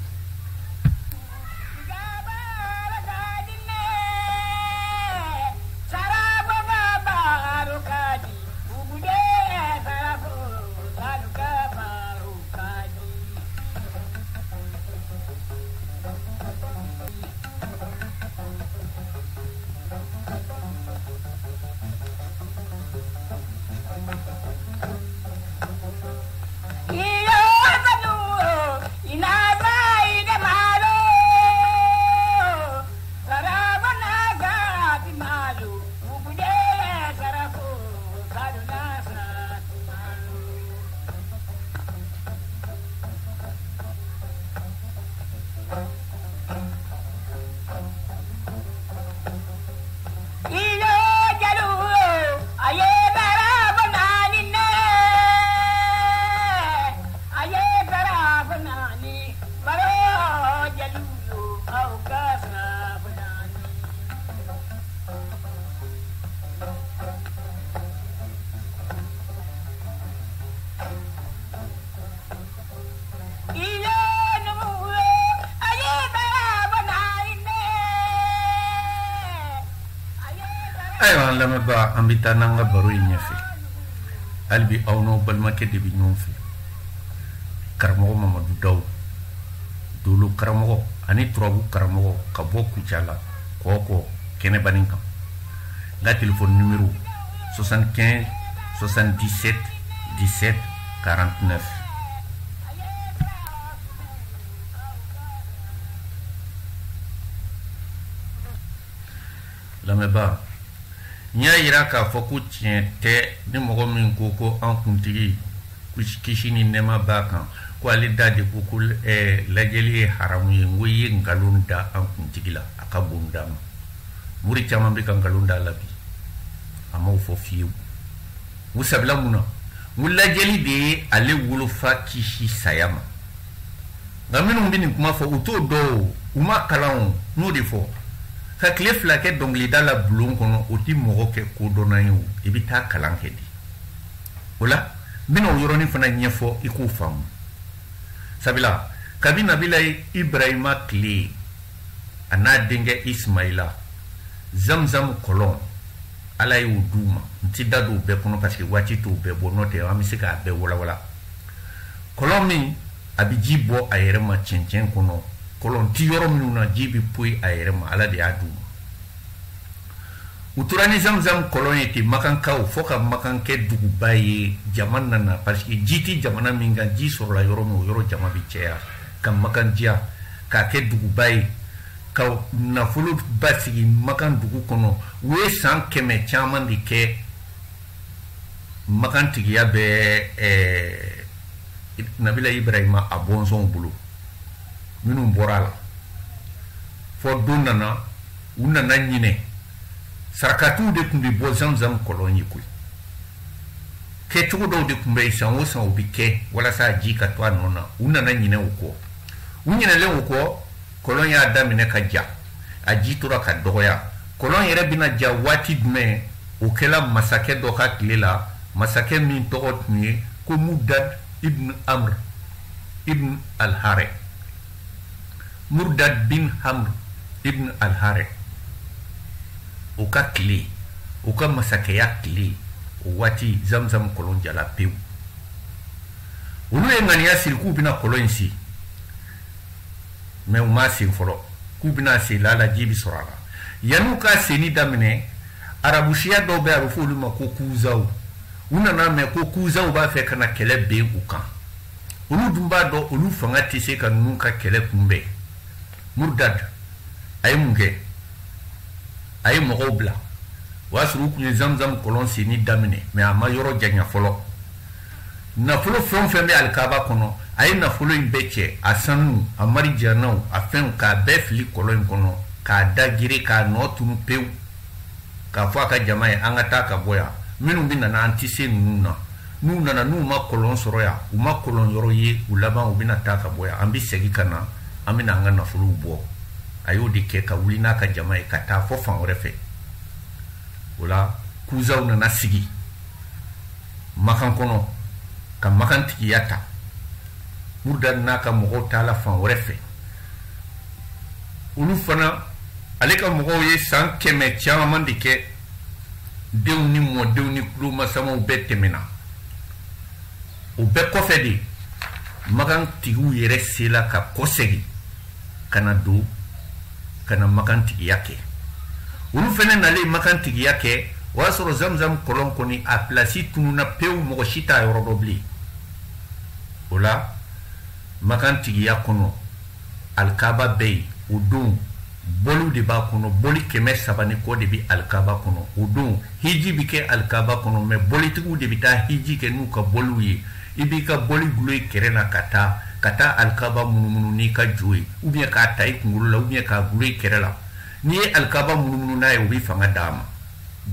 ayiwa an lamɛnba an bɛ taa n'an ka baro ye ɲɛfɛ hali bi aw n'aw balimakɛ de bɛ ɲɔgɔn fɛ karamɔgɔ mamadu dawu dolo karamɔgɔ ani turabu karamɔgɔ ka bɔ kucala kɔkɔ kɛnɛbanin kan n ka telefɔni numero 75 77 17 49 lamɛnba n y'a yira k'a fɔ ko tiɲɛ tɛ ni mɔgɔ min ko ko an kuntigi kisi ni nɛɛma b'a kan ko ale da de ko ko lajɛli ye haramu ye n ko i ye nkalon da an kuntigi la a ka bon d'a ma muri caman bɛ ka nkalon da a la bi a m'o fɔ fiyewu n ko sabula mun na n ko lajɛli de ye ale wolofa kisi saya ma nka minnu bɛ nin kuma fɔ u t'o dɔn o u ma kalan o n y'o de fɔ ka tile fila kɛ dɔnkilida la bulon kɔnɔ o tɛ mɔgɔ kɛ kodɔnna ye o i bɛ taa kalan kɛ de o la n bɛna o yɔrɔnin fana ɲɛfɔ i k'o faamu sabula kabi nabila ibrahima tile a n'a denkɛ ismaila zamzam kɔlɔn ala y'o d'u ma n ti da don bɛɛ kɔnɔ parce que waati t'o bɛɛ bɔ n'o tɛ an bɛ se k'a bɛɛ walawala kɔlɔn min a bɛ ji bɔ a yɛrɛ ma cɛncɛn kɔnɔ kɔlɔn ti yɔrɔ minnu na ji bɛ poyi a yɛrɛ ma ala de y'a d'u ma u tora ni zamzam kɔlɔn ye ten makankaw fo ka makan kɛ duguba ye jama nana parce que ji tɛ jamana min kan ji sɔrɔla yɔrɔ min o yɔrɔ jama bɛ caya ka makan diya k'a kɛ duguba ye ka nafolo basigi makan dugu kɔnɔ u ye san 100 caman de kɛ makan tigiya bɛ nabila ibrahima a bɔnsɔnw bolo minnu bɔra a la fɔ don nana u nana ɲinɛ sarakatiw de tun bɛ bɔ zamzam kɔlɔn ye koyi kɛcogo dɔw de tun bɛ yen san o san o bɛ kɛ walasa ji ka to a nɔ na u nana ɲinɛ o kɔ u ɲinɛlen o kɔ kɔlɔn y'a daminɛ ka ja a ji tora ka dɔgɔya kɔlɔn yɛrɛ bɛna ja waati jumɛn o kɛla masakɛ dɔ ka tile la masakɛ min tɔgɔ tun ye ko murdad ibn amr ibn al-hare murdad bin amr ibn al-hare o ka tile o ka masakɛya tile o waati zamzam kɔlɔn jala pewu olu ye ŋaniya siri k'u bɛna kɔlɔn in si mais u ma sen fɔlɔ k'u bɛna sen la ji bi sɔrɔ a la yan'u ka senni daminɛ arabusiya dɔw bɛ a bɛ fɔ olu ma ko kuzaw u nana mɛn ko kuzaw b'a fɛ ka na kɛlɛ ben u kan olu dun b'a dɔn olu fanga tɛ se ka ninnu ka kɛlɛ kunbɛn murdad a ye mun kɛ a ye mɔgɔw bila o y'a sɔrɔ u tun ye zamzam kɔlɔn senni daminɛ mais a ma yɔrɔ janya fɔlɔ nafolo fɛn o fɛn bɛ alikaba kɔnɔ a ye nafolo in bɛɛ cɛ a sanu a marijannaw a fɛnw k'a bɛɛ fili kɔlɔn in kɔnɔ k'a dagiri k'a nɔ tunu pewu k'a fɔ a ka jama ye an ka taa ka bɔ yan minnu bɛ nana an tɛ se ninnu na n'u nana n'u ma kɔlɔn sɔrɔ yan u ma kɔlɔn yɔrɔ ye u laban u bɛna taa ka bɔ yan an bɛ segin ka na an bɛna an ka nafolow bɔ a y'o de kɛ ka wuli n'a ka jama ye ka taa fɔ fan wɛrɛ fɛ o la kuzaw nana sigi makan kɔnɔ ka makan tigiya ta murdad n'a ka mɔgɔw taala fan wɛrɛ fɛ olu fana ale ka mɔgɔw ye san 100 caman de kɛ denw ni mɔdenw ni kulomasamaw bɛɛ tɛmɛna o bɛɛ kɔfɛ de makan tigiw yɛrɛ sela ka kɔsɛgi ka na don ka na makan tigiya kɛ olu fana nalen makan tigiya kɛ o y'a sɔrɔ zamzam kɔlɔn kɔni a pilasi tununa pewu mɔgɔ si t'a yɔrɔ dɔ bilen o la makan tigiya kɔnɔ alikaba bɛ yen o don bɔliw de b'a kɔnɔ bɔli 300 ni kɔ de bɛ alikaba kɔnɔ o don hiji bɛ kɛ alikaba kɔnɔ mais bɔlitigiw de bɛ taa hiji kɛ n'u ka bɔliw ye i b'i ka bɔli gulo i kɛrɛ la ka taa alikaba munumunu n'i ka jo ye ou bien k'a ta i kunkolo la ou bien k'a gulo i kɛrɛ la n'i ye alikaba munumunu n'a ye o bɛ fanga d'a ma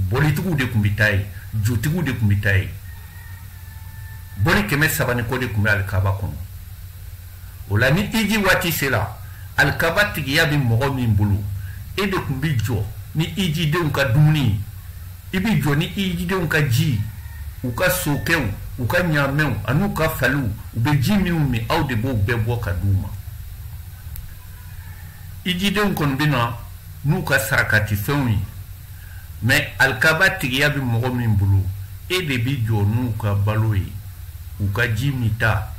bɔlitigiw de tun bɛ taa ye jotigiw de tun bɛ taa ye bɔli 300 ni kɔ de tun bɛ alikaba kɔnɔ o la ni hiji waati sera alikaba tigiya bɛ mɔgɔ min bolo e de tun bɛ jɔ ni hijidenw ka dumuni i bɛ jɔ ni hijidenw ka ji u ka sokɛw u ka ɲaamɛw an'u ka faliw u bɛ ji minnu min aw de b'o bɛɛ bɔ ka d'u ma hijidenw kɔni bɛ na n'u ka sarakati fɛnw ye mais alikaba tigiya bɛ mɔgɔ min bolo e de bɛ jɔ n'u ka balo ye u ka ji min ta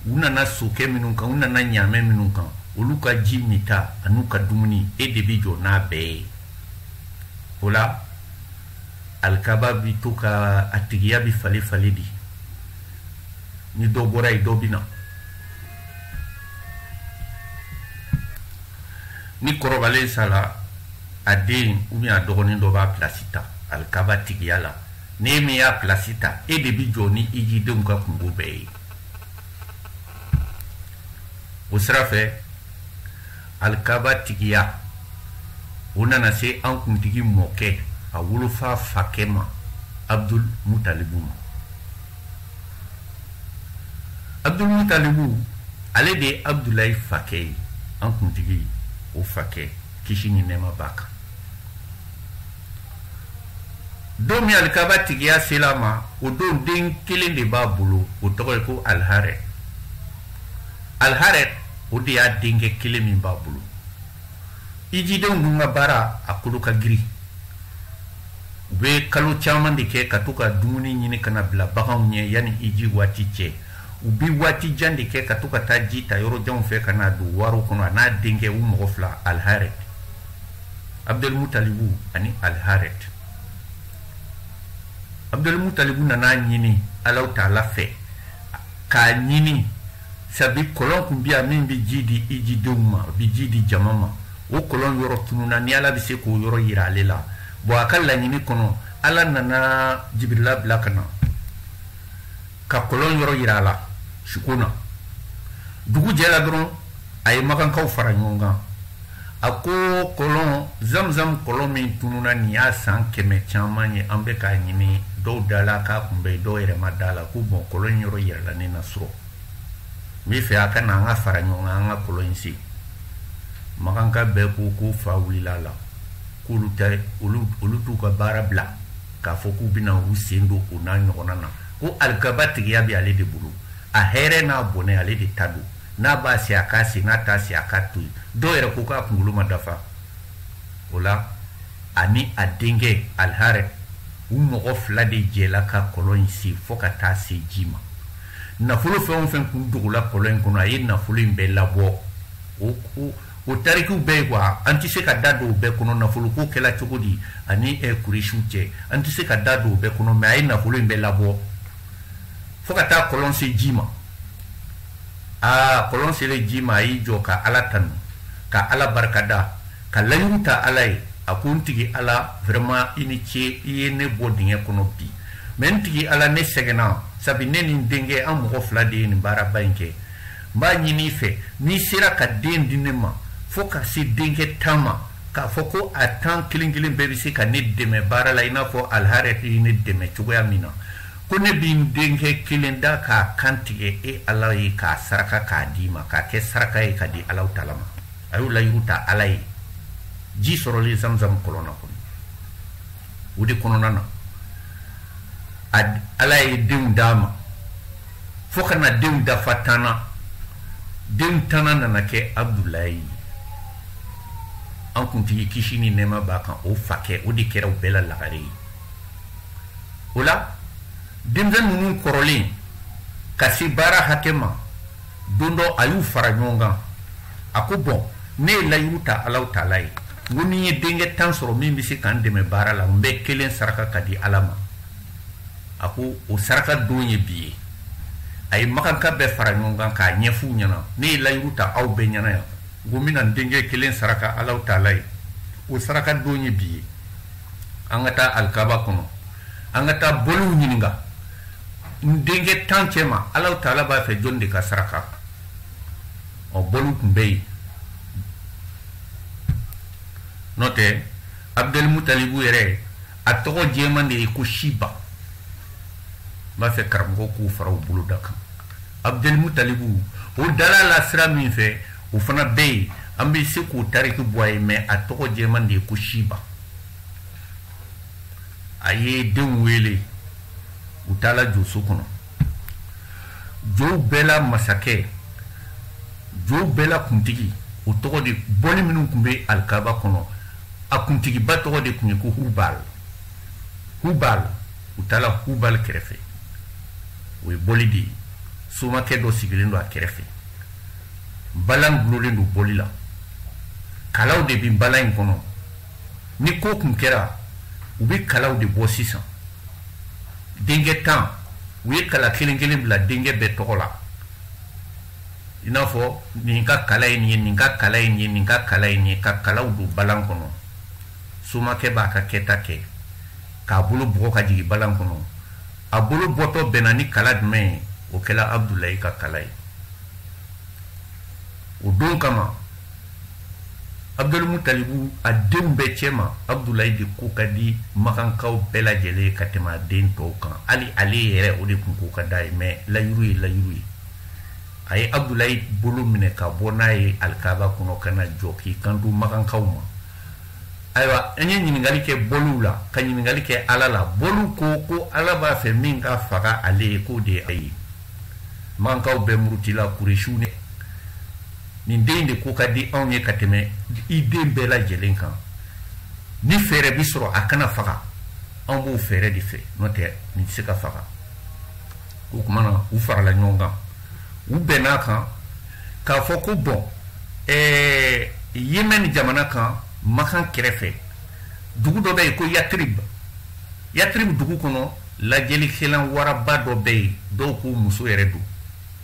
u nana sokɛ minnu kan u nana ɲaamɛ minnu kan olu ka ji min ta an'u ka dumuni e de bɛ jɔ n'a bɛɛ ye o la alikaba bi to ka a tigiya bi fale fale di ni dɔ bɔra yen dɔ bɛ na ni kɔrɔbalen sala a den ou bien a dɔgɔnin dɔ b'a pilasi ta alikaba tigiya la n'e min y'a pilasi ta e de bi jɔ ni hijidenw ka kungo bɛɛ ye o sira fɛ alikaba tigiya o nana se an kuntigi mɔkɛ a wolofa fakɛ ma abdul mutalibu ma abdul mutalibu ale de ye abdulayi fakɛ ye an kuntigi o fakɛ kisi ni nɛɛma b'a kan don min alikaba tigiya sela ma o don den kelen de b'a bolo o tɔgɔ ye ko alharɛ alharɛ o de y'a denkɛ kelen min b'a bolo hijidenw dun ka baara a kolo ka girin u bɛ kalo caman de kɛ ka to ka dumuni ɲini kana bila baganw ɲɛ yanni hiji waati cɛ u bi waati jan de kɛ ka to ka taa ji ta yɔrɔ janw fɛ ka n'a don wariw kɔnɔ a n'a denkɛ u mɔgɔ fila Alharet Abdelmutalibu ani Alharet Abdelmutalibu nana ɲini Alahu Taala fɛ k'a ɲini sabi kɔlɔn kun bi yan min bi ji di hijidenw ma bi ji di jama ma o kɔlɔn yɔrɔ tununa ni Ala bɛ se k'o yɔrɔ yira ale la bon a ka laɲini kɔnɔ Ala nana Jibirila bila ka na ka kɔlɔn yɔrɔ yira a la suko na dugu jɛla dɔrɔn a ye magankaw fara ɲɔgɔn kan a ko kɔlɔn Zamzam kɔlɔn min tununa nin y'a san 100 caman ye an bɛ k'a ɲini dɔw dala k'a kunbɛn dɔw yɛrɛ ma da la ko bon kɔlɔn yɔrɔ yɛrɛla ne na sɔrɔ n bɛ fɛ a ka na an ka fara ɲɔgɔn kan an ka kɔlɔn in sen maganka bɛɛ ko fa wulila la k'olu tɛ olu t'u ka baara bila k'a fɔ k'u bɛna u sen don o n'a ɲɔgɔnna na ko alikaba tigiya bɛ ale de bolo a hɛrɛ n'a bɔnɛ ale de ta don n'a b'a se a k'a se n'a t'a se a k'a to yen dɔw yɛrɛ ko k'a kunkolo ma dafa o la ani a denkɛ Alharet u mɔgɔ fila de jɛla ka kɔlɔn in sen fo ka taa se ji ma nafolo fɛn o fɛn kun dogora kɔlɔn in kɔnɔ a ye nafolo in bɛɛ labɔ o tarikiw bɛɛ ye quoi an tɛ se ka da don o bɛɛ kɔnɔ nafolo ko kɛla cogo di ani Kuresiw cɛ an tɛ se ka da don o bɛɛ kɔnɔ mais a ye nafolo in bɛɛ labɔ fo ka taa kɔlɔn se ji ma kɔlɔn selen ji ma a y'i jɔ ka Ala tanu ka Ala barikada ka layiru ta Ala ye a ko n tigi Ala vraiment i ni ce i ye ne bɔ dingɛ kɔnɔ bi mais n tigi Ala ne sɛgɛnna sabi ne ni n denkɛ an mɔgɔ fila de ye nin baaraba in kɛ n b'a ɲini i fɛ n'i sera ka den di ne ma fo ka se denkɛ 10 ma k'a fɔ ko a 10 kelen kelen bɛɛ bɛ se ka ne dɛmɛ baara la i n'a fɔ Alharet ye ne dɛmɛ cogoya min na ko ne bɛ n denkɛ kelen da k'a kan tigɛ e Ala ye k'a saraka k'a d'i ma k'a kɛ saraka ye ka di Alahu Taala ma a y'o layiru ta Ala ye ji sɔrɔlen Zamzam kɔlɔn na kɔnɔ o de kɔnɔna na Ala ye denw d'a ma fo ka na denw dafa 10 na denw 10 nana kɛ Abdulayi an kuntigi kisi ni nɛɛma b'a kan o fakɛ o de kɛra u bɛɛ la lagare ye o la denmisɛn ninnu kɔrɔlen ka se baara hakɛ ma don dɔ a y'u fara ɲɔgɔn kan a ko bon ne ye layiru ta Alahu Taala ye n ko ni n ye denkɛ 10 sɔrɔ min bɛ se k'an dɛmɛ baara la n bɛ kelen saraka ka di Ala ma a ko o saraka don ye bi ye a ye maganka bɛɛ fara ɲɔgɔn kan k'a ɲɛf'u ɲɛna ne ye layiru ta aw bɛɛ ɲɛna yan n ko n bɛna n denkɛ kelen saraka Alahu Taala ye o saraka don ye bi ye an ka taa alikaba kɔnɔ an ka taa bɔliw ɲininka n denkɛ 10 cɛ ma Alahu Taala b'a fɛ jɔn de ka saraka bɔliw tun bɛ yen n'o tɛ Abdelmutalibu yɛrɛ a tɔgɔ jɛman de ye ko Siba n b'a fɛ karamɔgɔ k'u fara u boloda kan Abdelmutalibu o dala la sira min fɛ o fana bɛ yen an bɛ se k'o tariki bɔ a ye mais a tɔgɔ jɛman de ye ko Siba a ye denw wele u taala joso kɔnɔ jow bɛɛ la masakɛ jow bɛɛ la kuntigi o tɔgɔ de bɔli minnu tun bɛ alikaba kɔnɔ a kuntigiba tɔgɔ de tun ye ko Hubal u taala Hubal kɛrɛfɛ o ye bɔli de ye somakɛ dɔ sigilen don a kɛrɛfɛ balan gulolen don bɔli la kalaw de bɛ balan in kɔnɔ ni ko kun kɛra u bɛ kalaw de bɔ sisan denkɛ 10 u ye kala kelen kelen bila denkɛ bɛɛ tɔgɔ la i n'a fɔ nin ka kala ye nin ye nin ka kala ye nin ye nin ka kala ye nin ye ka kalaw don balan kɔnɔ somakɛ b'a ka kɛta kɛ k'a bolo bugɔ ka jigin balan kɔnɔ a bolo bɔtɔ bɛnna ni kala jumɛn ye o kɛla Abdulayi ka kala ye o don kama Abdelmutalibu a denw bɛɛ cɛ ma Abdulayi de ko ka di magankaw bɛɛ lajɛlen ka tɛmɛ a den tɔw kan hali ale yɛrɛ o de kun ko ka d'a ye mais layiru ye a ye Abdulayi bolo minɛ ka bɔ n'a ye alikaba kɔnɔ ka na jɔ k'i kanto magankaw ma ayiwa an ye ɲininkali kɛ bɔliw la ka ɲininkali kɛ Ala la bɔliw ko Ala b'a fɛ min ka faga ale ye k'o de ye a ye magankaw bɛɛ murutila Kuresiw ne nin den de ko ka di anw ye ka tɛmɛ i den bɛɛ lajɛlen kan ni fɛɛrɛ bi sɔrɔ a kana faga an b'o fɛɛrɛ de fɛ n'o tɛ nin tɛ se ka faga o tuma na u farala ɲɔgɔn kan u bɛnn'a kan k'a fɔ ko bɔn Yemen jamana kan Makan kɛrɛfɛ dugu dɔ bɛ yen ko Yatrib dugu kɔnɔ lajɛlikɛlan waraba dɔ bɛ yen dɔw ko muso yɛrɛ don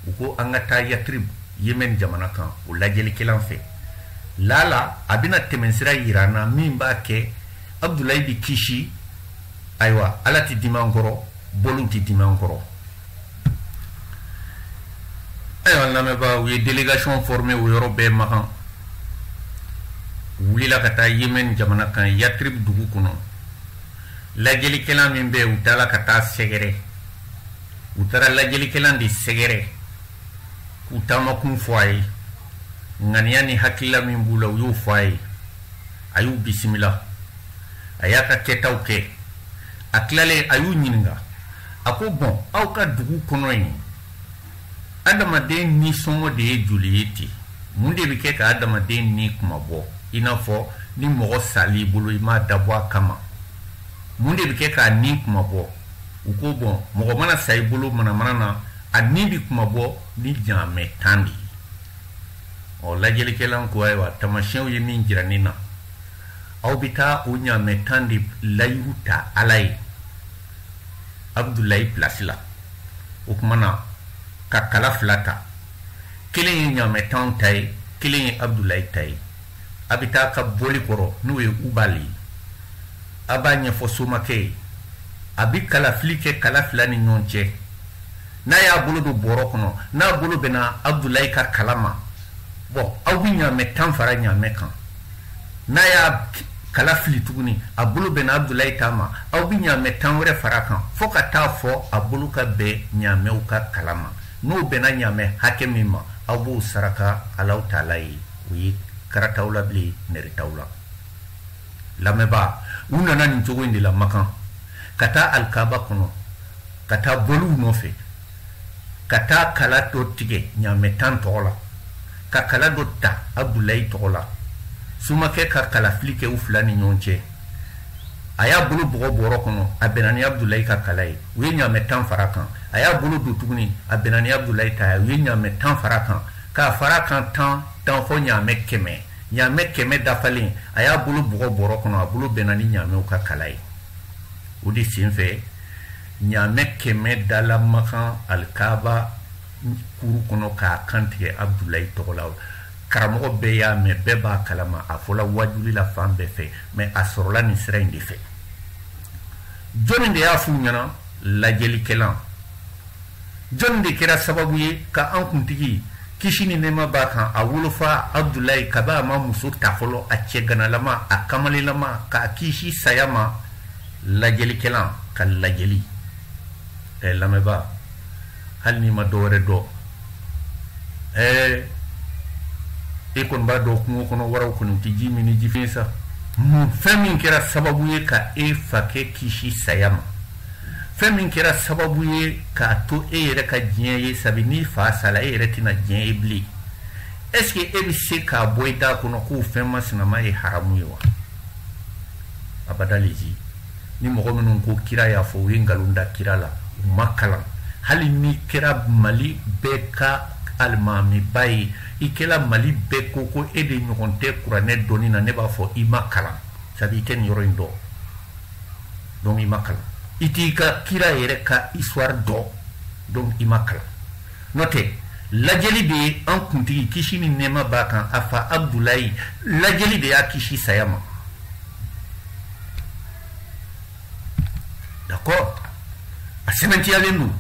u ko an ka taa Yatrib Yemen jamana kan o lajɛlikɛlan fɛ lala a bɛna tɛmɛsira yira an na min b'a kɛ Abdulayi bi kisi ayiwa ala tɛ dimi an kɔrɔ bɔliw tɛ dimi an kɔrɔ ayiwa lamɛnbaa u ye délégation formé o yɔrɔ bɛɛ Makan wulila ka taa Yemen jamana kan Yatrib dugu kɔnɔ lajɛlikɛlan min bɛ u taara ka taa sɛgɛrɛ u taara lajɛlikɛlan de sɛgɛrɛ k'u taamakun fɔ a ye ŋaniya ni hakilila min b'u la u y'o fɔ a ye a y'u bisimila a y'a ka kɛtaw kɛ a tilalen a y'u ɲininka a ko bɔn aw ka dugu kɔnɔ yen adamaden nisɔngɔ de ye joli ye ten mun de bɛ kɛ ka adamaden ni kuma bɔ i n'a fɔ ni mɔgɔ sali i bolo i m'a dabɔ a kama mun de bɛ kɛ k'a ni kuma bɔ u ko bɔn mɔgɔ mana sa i bolo manamana na a ni bɛ kuma bɔ ni ɲaamɛ tan de ye ɔ lajɛlikɛlan ko ayiwa taamasiyɛnw ye min jira nin na aw bɛ taa o ɲaamɛ tan de layiru ta ala ye Abdulayi pilasi la o tuma na ka kala fila ta kelen ye ɲaamɛ tan ta ye kelen ye Abdulayi ta ye a bɛ taa ka bɔli kɔrɔ n'o ye Ubali a b'a ɲɛfɔ somakɛ ye a bɛ kalafili kɛ kala fila ni ɲɔgɔn cɛ n'a y'a bolo don bɔrɔ kɔnɔ n'a bolo bɛnna Abdulayi ka kala ma bɔn aw bɛ ɲaamɛ tan fara ɲaamɛ kan n'a y'a kala fili tuguni a bolo bɛnna Abdulayi ta ma aw bɛ ɲaamɛ tan wɛrɛ fara kan fo ka taa fɔ a bolo ka bɛn ɲaamɛw ka kala ma n'o bɛnna ɲaamɛ hakɛ min ma aw b'o saraka Alahu Taala ye o ye karataw la bilen nɛritaw la lamɛnbaa u nana nin cogo in de la Makan ka taa alikaba kɔnɔ ka taa bɔliw nɔfɛ ka taa kala dɔ tigɛ ɲaamɛ tan tɔgɔ la ka kala dɔ ta Abdulayi tɔgɔ la somakɛ ka kalafili kɛ u fila ni ɲɔgɔn cɛ a y'a bolo bɔgɔ bɔrɔ kɔnɔ a bɛnna ni Abdulayi ka kala ye u ye ɲaamɛ tan fara kan a y'a bolo don tuguni a bɛnna ni Abdulayi ta ye u ye ɲaamɛ tan fara kan k'a fara kan tan fɔ ɲaamɛ kɛmɛ dafalen a y'a bolo bɔgɔ bɔrɔ kɔnɔ a bolo bɛnna ni ɲaamɛw ka kala ye o de senfɛ ɲaamɛ kɛmɛ dala Makan alikaba kuru kɔnɔ k'a kantigɛ Abdulayi tɔgɔ la karamɔgɔ bɛɛ y'a mɛn bɛɛ b'a kalama a fɔla wajuli la fan bɛɛ fɛ mɛ a sɔrɔla nin sira in de fɛ jɔnni de y'a f'u ɲɛna lajɛlikɛlan jɔnni de kɛra sababu ye ka an kuntigi kisi ni nɛɛma b'a kan a wolofa Abdulayi kabi a ma muso ta fɔlɔ a cɛ ganalama a kamalelama k'a kisi saya ma lajɛlikɛlan ka lajɛli lamɛnbaa hali n'i ma dɔwɛrɛ dɔn e kɔni b'a dɔn kungo kɔnɔ waraw kɔni tɛ ji min ni jifiɲɛ sa fɛn min kɛra sababu ye ka e fakɛ kisi saya ma fɛn min kɛra sababu ye k'a to e yɛrɛ ka diɲɛ ye sabi n'i fa sala e yɛrɛ tɛna diɲɛ ye bilen est-ce que e bɛ se k'a bɔ i da kɔnɔ k'o fɛn masinama ye haramu ye wa abada lezi ni mɔgɔ minnu ko kira y'a fɔ u ye nkalon da kira la u ma kalan hali n'i kɛra Mali bɛɛ ka alimamiba ye i kɛra Mali bɛɛ ko e de ɲɔgɔn tɛ kuranɛ dɔnni na ne b'a fɔ i ma kalan sabi i tɛ nin yɔrɔ in dɔn donc i ma kalan i t'i ka kira yɛrɛ ka histoire dɔn donc i ma kalan n'o tɛ lajɛli de ye an kuntigi kisi ni nɛɛma b'a kan a fa Abdulayi lajɛli de y'a kisi saya ma d'accord a sɛbɛntiyalen don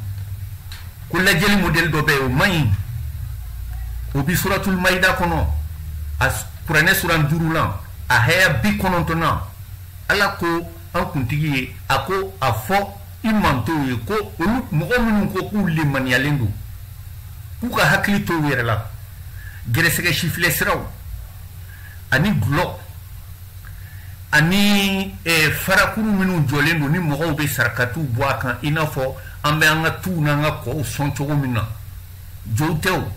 ko lajɛli modèle dɔ bɛ yen o man ɲi o bi suratul Maïda kɔnɔ a kuranɛ sura 5 la a haya 90 ala ko an kuntigi ye a ko a fɔ i mantow ye ko olu mɔgɔ minnu ko k'u lemaniyalen don k'u ka hakili to u yɛrɛ la gɛrɛsɛgɛ sifilɛ siraw ani gulɔ ani farakuru minnu jɔlen don ni mɔgɔw bɛ sarakatiw bɔ a kan i n'a fɔ an bɛ an ka tuw n'an ka kɔw sɔn cogo min na jow tɛ o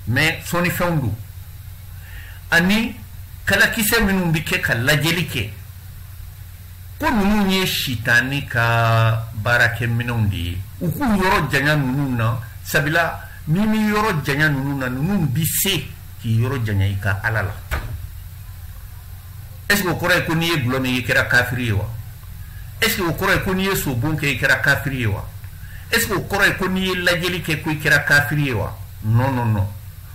mais sɔnnifɛnw don ani kalakisɛ minnu bɛ kɛ ka lajɛli kɛ ko nunu ye shitani ka barake minonw de ye u k'u yɔrɔ janya nunu na sabila ni mi yɔrɔ janya nunu na nunu bi se k'i yɔrɔ janya i ka ala la est ce que o kɔrɔ ye ko n'i ye gulɔ min i kɛra kafiri ye wa est ce que o kɔrɔ ye ko n'i ye sobon kɛ i kɛra kafiri ye wa est ce que o kɔrɔ ye ko n'i ye lajɛli kɛ ko i kɛra kafiri ye wa non non non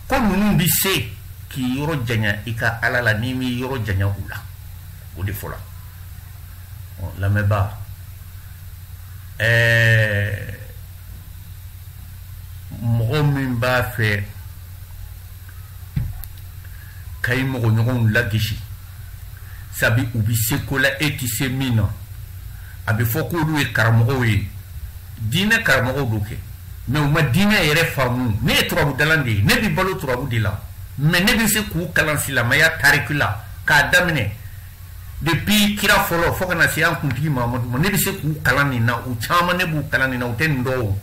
ko nunu bi se k'i yɔrɔ janya i ka ala la n'i mi yɔrɔ janya u la o de fɔla lamɛnba mɔgɔ min b'a fɛ ka i mɔgɔɲɔgɔnw lagisi sabi u bi se ko la e ti se min na a bɛ fɔ k'olu ye karamɔgɔw ye diinɛ karamɔgɔw do kɛ mais u ma diinɛ yɛrɛ faamu ne ye turabudalan de ye ne bi balo turabu de la mais ne bɛ se k'u kalan silamɛya tariki la k'a daminɛ depuis kira fɔlɔ fo kana se an kuntigi Mahamadu ma ne bɛ se k'u kalan nin na u caman ne b'u kalan nin na u tɛ nin dɔn o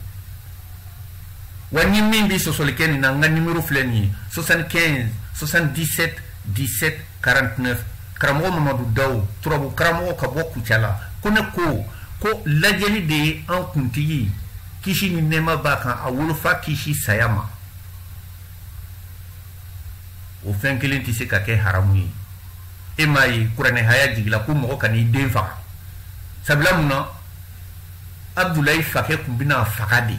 wa ni min bɛ sɔsɔli kɛ nin na n ka numéro filɛ nin ye 75 77 17 49 karamɔgɔ Mamadu Dawu turabu karamɔgɔ ka bɔ Kucala ko ne ko lajɛli de ye an kuntigi kisi ni nɛɛma b'a kan a wolofa kisi saya ma o fɛn kelen tɛ se ka kɛ haramu ye e m'a ye kuranɛ haya jigila ko mɔgɔ ka n'i den faga sabula mun na Abdulayi fakɛ kun bɛna faga de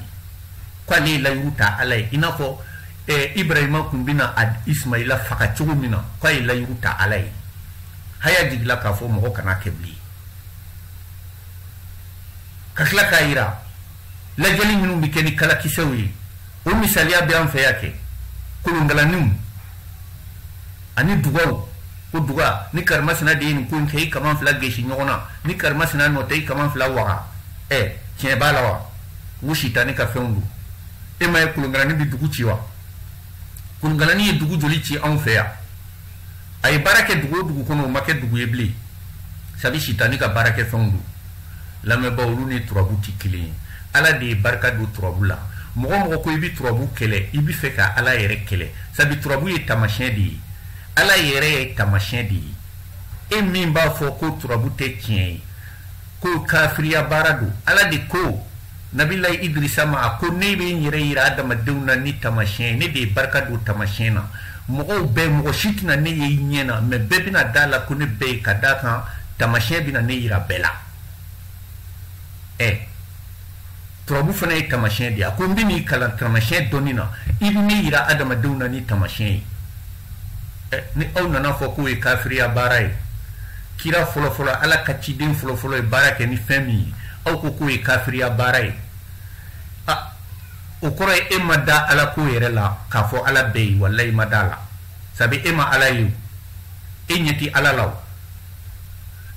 ko ale ye layiru ta ala ye i n'a fɔ Ibrahima kun bɛna Ismaila faga cogo min na ko a ye layiru ta ala ye haya jigila k'a fɔ mɔgɔ kana kɛ bilen ka tila k'a yira lajɛli minnu bɛ kɛ ni kalakisɛw ye o misaliya bɛ an fɛ yan kɛ kolongalaniw ani dugaw ko duga ni karimasina de ye nin ko in kɛ i kaman fila gesi ɲɔgɔn na ni karimasina nɔ tɛ i kaman fila waga tiɲɛ b'a la wa u sitani ka fɛnw don e ma ye kolongalani bɛ dugu ci wa kolongalani ye dugu joli ci anw fɛ yan a ye baara kɛ dugu o dugu kɔnɔ o ma kɛ dugu ye bilen sabi sitani ka baara kɛ fɛnw don lamɛnbaw olu ni turabu tɛ kelen ye ala de ye barika don turabu la mɔgɔ mɔgɔ ko i bɛ turabu kɛlɛ i bɛ fɛ ka ala yɛrɛ kɛlɛ sabi turabu ye tamasiyɛn de ye ala yɛrɛ ye tamasiyɛn de ye e min b'a fɔ ko turabu tɛ tiɲɛ ye ko kafiriya baara don ala de ko nabilayi Idirisa ma a ko ne bɛ n yɛrɛ yira adamadenw na ni tamasiyɛn ye ne de ye barika don tamasiyɛn na mɔgɔw bɛɛ mɔgɔ si tɛna ne ye i ɲɛ na mais bɛɛ bɛna da la ko ne bɛɛ ye ka da kan tamasiyɛn bɛna ne yira bɛɛ la turabu fana ye tamasiyɛn de ye a ko n bɛ n'i kalan tamasiyɛn dɔnni na i bɛ ne yira adamadenw na ni tamasiyɛn ye ni aw nana fɔ k'o ye kafiriya baara ye kira fɔlɔfɔlɔ ala ka ciden fɔlɔfɔlɔ ye baara kɛ ni fɛn min ye aw ko k'o ye kafiriya baara ye o kɔrɔ ye e ma da ala ko yɛrɛ la k'a fɔ ala bɛɛ ye walayi ma da la sabi e ma ala ye o e ɲɛ tɛ ala la o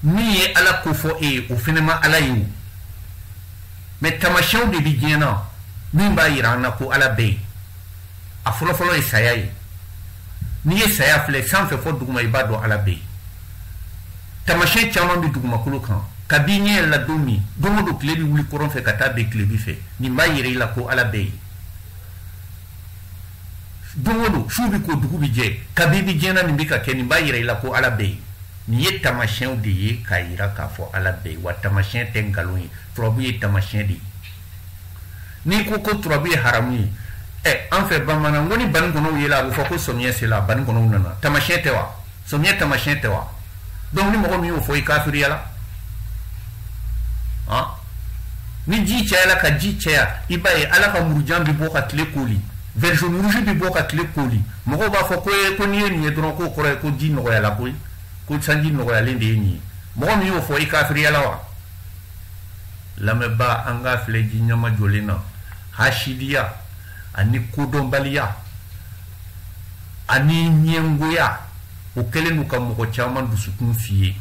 min ye ala ko fɔ e ye o fana ma ala ye o mais tamasiyɛnw de bɛ diɲɛ na min b'a yira an na ko ala bɛɛ ye a fɔlɔfɔlɔ ye saya ye n'i ye saya filɛ sanfɛ fɔ duguma i b'a dɔn ala bɛ yen tamasiyɛn caman bɛ dugumakolo kan kabi ɲɛ yɛrɛ la don min don o don tile bɛ wuli kɔrɔn fɛ ka taa bɛn tilebi fɛ nin b'a yira i la ko ala bɛ yen don o don su bɛ ko dugu bɛ jɛ kabi bɛ diɲɛ na nin bɛ ka kɛ nin b'a yira i la ko ala bɛ yen nin ye tamasiyɛnw de ye k'a yira k'a fɔ ala bɛ yen wa tamasiyɛn tɛ nkalon ye turabu ye tamasiyɛn de ye n'i ko ko turabu ye haramu ye an fɛ bamanan ko ni banikɔnɔw yela a bɛ fɔ ko samiyɛ sera banikɔnɔw nana tamasiyɛn tɛ wa samiyɛ tamasiyɛn tɛ wa donc ni mɔgɔ min y'o fɔ i kafiriya la ni ji cayala ka ji caya i b'a ye ala ka murujan bɛ bɔ ka tile koli version rouge bɛ bɔ ka tile koli mɔgɔw b'a fɔ ko n'i ye nin ye dɔrɔn k'o kɔrɔ ye ko ji nɔgɔyala koyi ko sanji nɔgɔyalen de ye nin ye mɔgɔ min y'o fɔ i kafiriya la wa lamɛnba an ka filɛ ji ɲama jɔlen na hasidiya ani kodɔnbaliya ani ɲɛngoya o kɛlen don ka mɔgɔ caman dusukun fiyɛ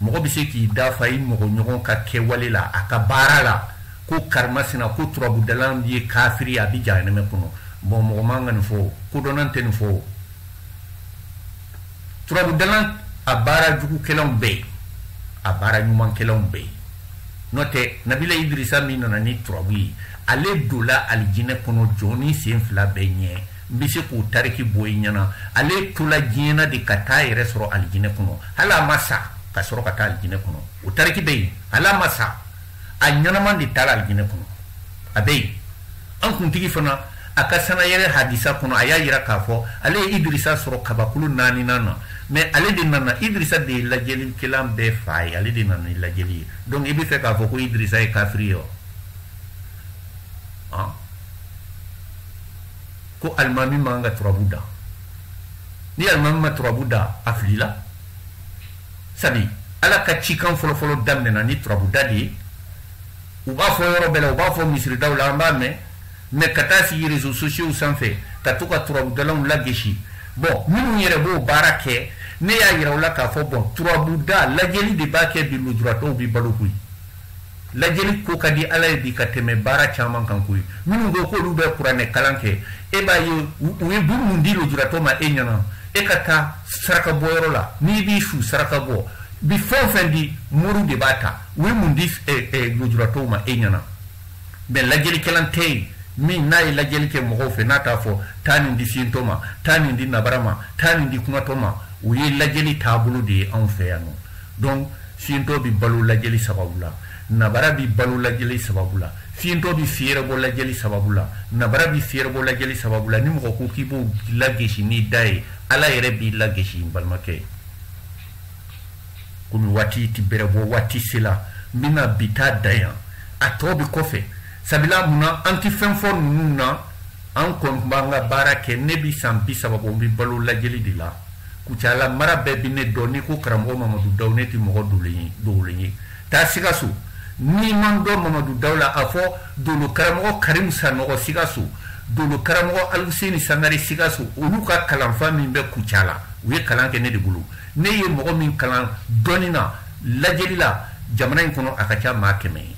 mɔgɔ bɛ se k'i dafa i mɔgɔɲɔgɔn ka kɛwale la a ka baara la ko karimasina ko turabudalan ye kafiri a bɛ jahanɛmɛ kɔnɔ bon mɔgɔ man ka nin fɔ kodɔnnan tɛ nin fɔ turabudalan a baara jugukɛlanw bɛɛ a baara ɲumankɛlanw bɛɛ n'o tɛ nabila Idirisa min nana ni turabu ye ale dola alijinɛ kɔnɔ jɔni sen fila bɛɛ ɲɛ n bɛ se k'o tariki bɔ i ɲɛna ale tola diɲɛ na de ka taa yɛrɛ sɔrɔ alijinɛ kɔnɔ hali a ma sa ka sɔrɔ ka taa alijinɛ kɔnɔ o tariki bɛ yen ala ma sa a ɲɛnaman de taara alijinɛ kɔnɔ a bɛ yen an kuntigi fana a ka sanayɛrɛ hadisa kɔnɔ a y'a yira k'a fɔ ale ye Idirisa sɔrɔ kabakulu 4 na mais ale de nana Idirisa de ye lajɛlikɛla bɛɛ fa ye ale de nana ni lajɛli ye donc i bɛ fɛ k'a fɔ ko Idirisa ye kafiri ye wa ko alimami man ka turabu da ni alimami ma turabu da a filila sabi ala ka cikan fɔlɔfɔlɔ daminɛna ni turabu da de ye u b'a fɔ yɔrɔ bɛɛ la u b'a fɔ misiridaw la an b'a mɛn mais ka taa sigi réseaux sociaux sanfɛ ka to ka turabudalanw lagesi bon minnu yɛrɛ b'o baara kɛ ne y'a yira u la k'a fɔ bon turabuda lajɛli de b'a kɛ bi lujuratɔw bi balo koyi lajɛli ko ka di ala ye bi ka tɛmɛ baara caman kan koyi minnu ko k'olu bɛ kuranɛ kalan kɛ e b'a ye u ye buru mun di lujuratɔ ma e ɲɛna e ka taa saraka bɔyɔrɔ la n'i b'i su saraka bɔ bi fɛn o fɛn di muru de b'a ta u ye mun di lujuratɔw ma e ɲɛna mais lajɛlikɛlan tɛ yen min n'a ye lajɛli kɛ mɔgɔw fɛ n'a t'a fɔ taa nin di fiyentɔ ma taa nin di nabara ma taa nin di kumatɔ ma o ye lajɛli taabolo de ye anw fɛ yan nɔ donc fiyentɔ bi balo lajɛli sababu la nabara bi balo lajɛli sababu la fiyentɔ bi fiyɛrɛ bɔ lajɛli sababu la nabara bi fiyɛrɛ bɔ lajɛli sababu la ni mɔgɔ ko k'i b'o lagesi n'i da ye ala yɛrɛ b'i lagesi n balimakɛ komi waati ti bɛrɛ bɔ waati sela n bɛna bi taa da yan a tɔ bi kɔfɛ sabila munna an ti fɛn fɔ ninnu na an kɔni b'an ka baara kɛ ne bi san 30 bɔ n bi balo lajɛli de la Kucala mara bɛɛ bi ne dɔn ni ko karamɔgɔ Mamadu Dawu ne ti mɔgɔ dogolen ye taa Sikaso ni man dɔn Mamadu Dawu la a fɔ dolo karamɔgɔ Karim Sanɔgɔ Sikaso dolo karamɔgɔ Aluseni Sangare Sikaso olu ka kalanfa min bɛ Kucala u ye kalan kɛ ne de bolo ne ye mɔgɔ min kalan dɔnni na lajɛli la jamana in kɔnɔ a ka ca maa 100 ye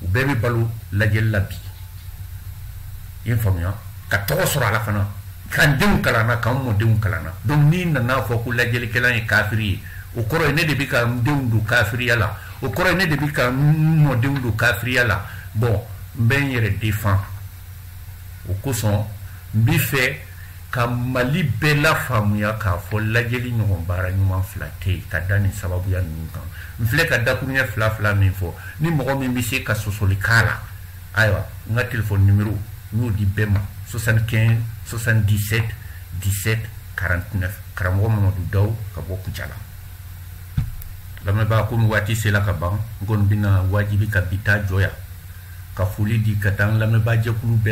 u bɛɛ bɛ balo lajɛli la bi i ye faamuya ka tɔgɔ sɔrɔ a la fana k'an denw kalanna k'an mɔdenw kalanna donc n'i nana fɔ ko lajɛlikɛla ye kafiri ye o kɔrɔ ye ne de bɛ ka n denw don kafiriya la o kɔrɔ ye ne de bɛ ka n mɔdenw don kafiriya la bon n bɛ n yɛrɛ défend o kosɔn n bɛ fɛ ka Mali bɛɛ lafaamuya k'a fɔ lajɛli ɲɔgɔn baara ɲuman fila tɛ yen ka da nin sababuya ninnu kan n filɛ ka dakuruɲɛ fila min fɔ ni mɔgɔ min bɛ se ka sɔsɔli k'a la ayiwa n ka téléphone numéro n y'o di bɛɛ ma 75 77 17 49 karamɔgɔ Mamadu Dawu ka bɔ Kucala lamɛnbaga komi waati sela ka ban n kɔni bɛna wajibi ka bi ta jɔ yan ka foli di ka taa n lamɛnbaajɛkulu bɛɛ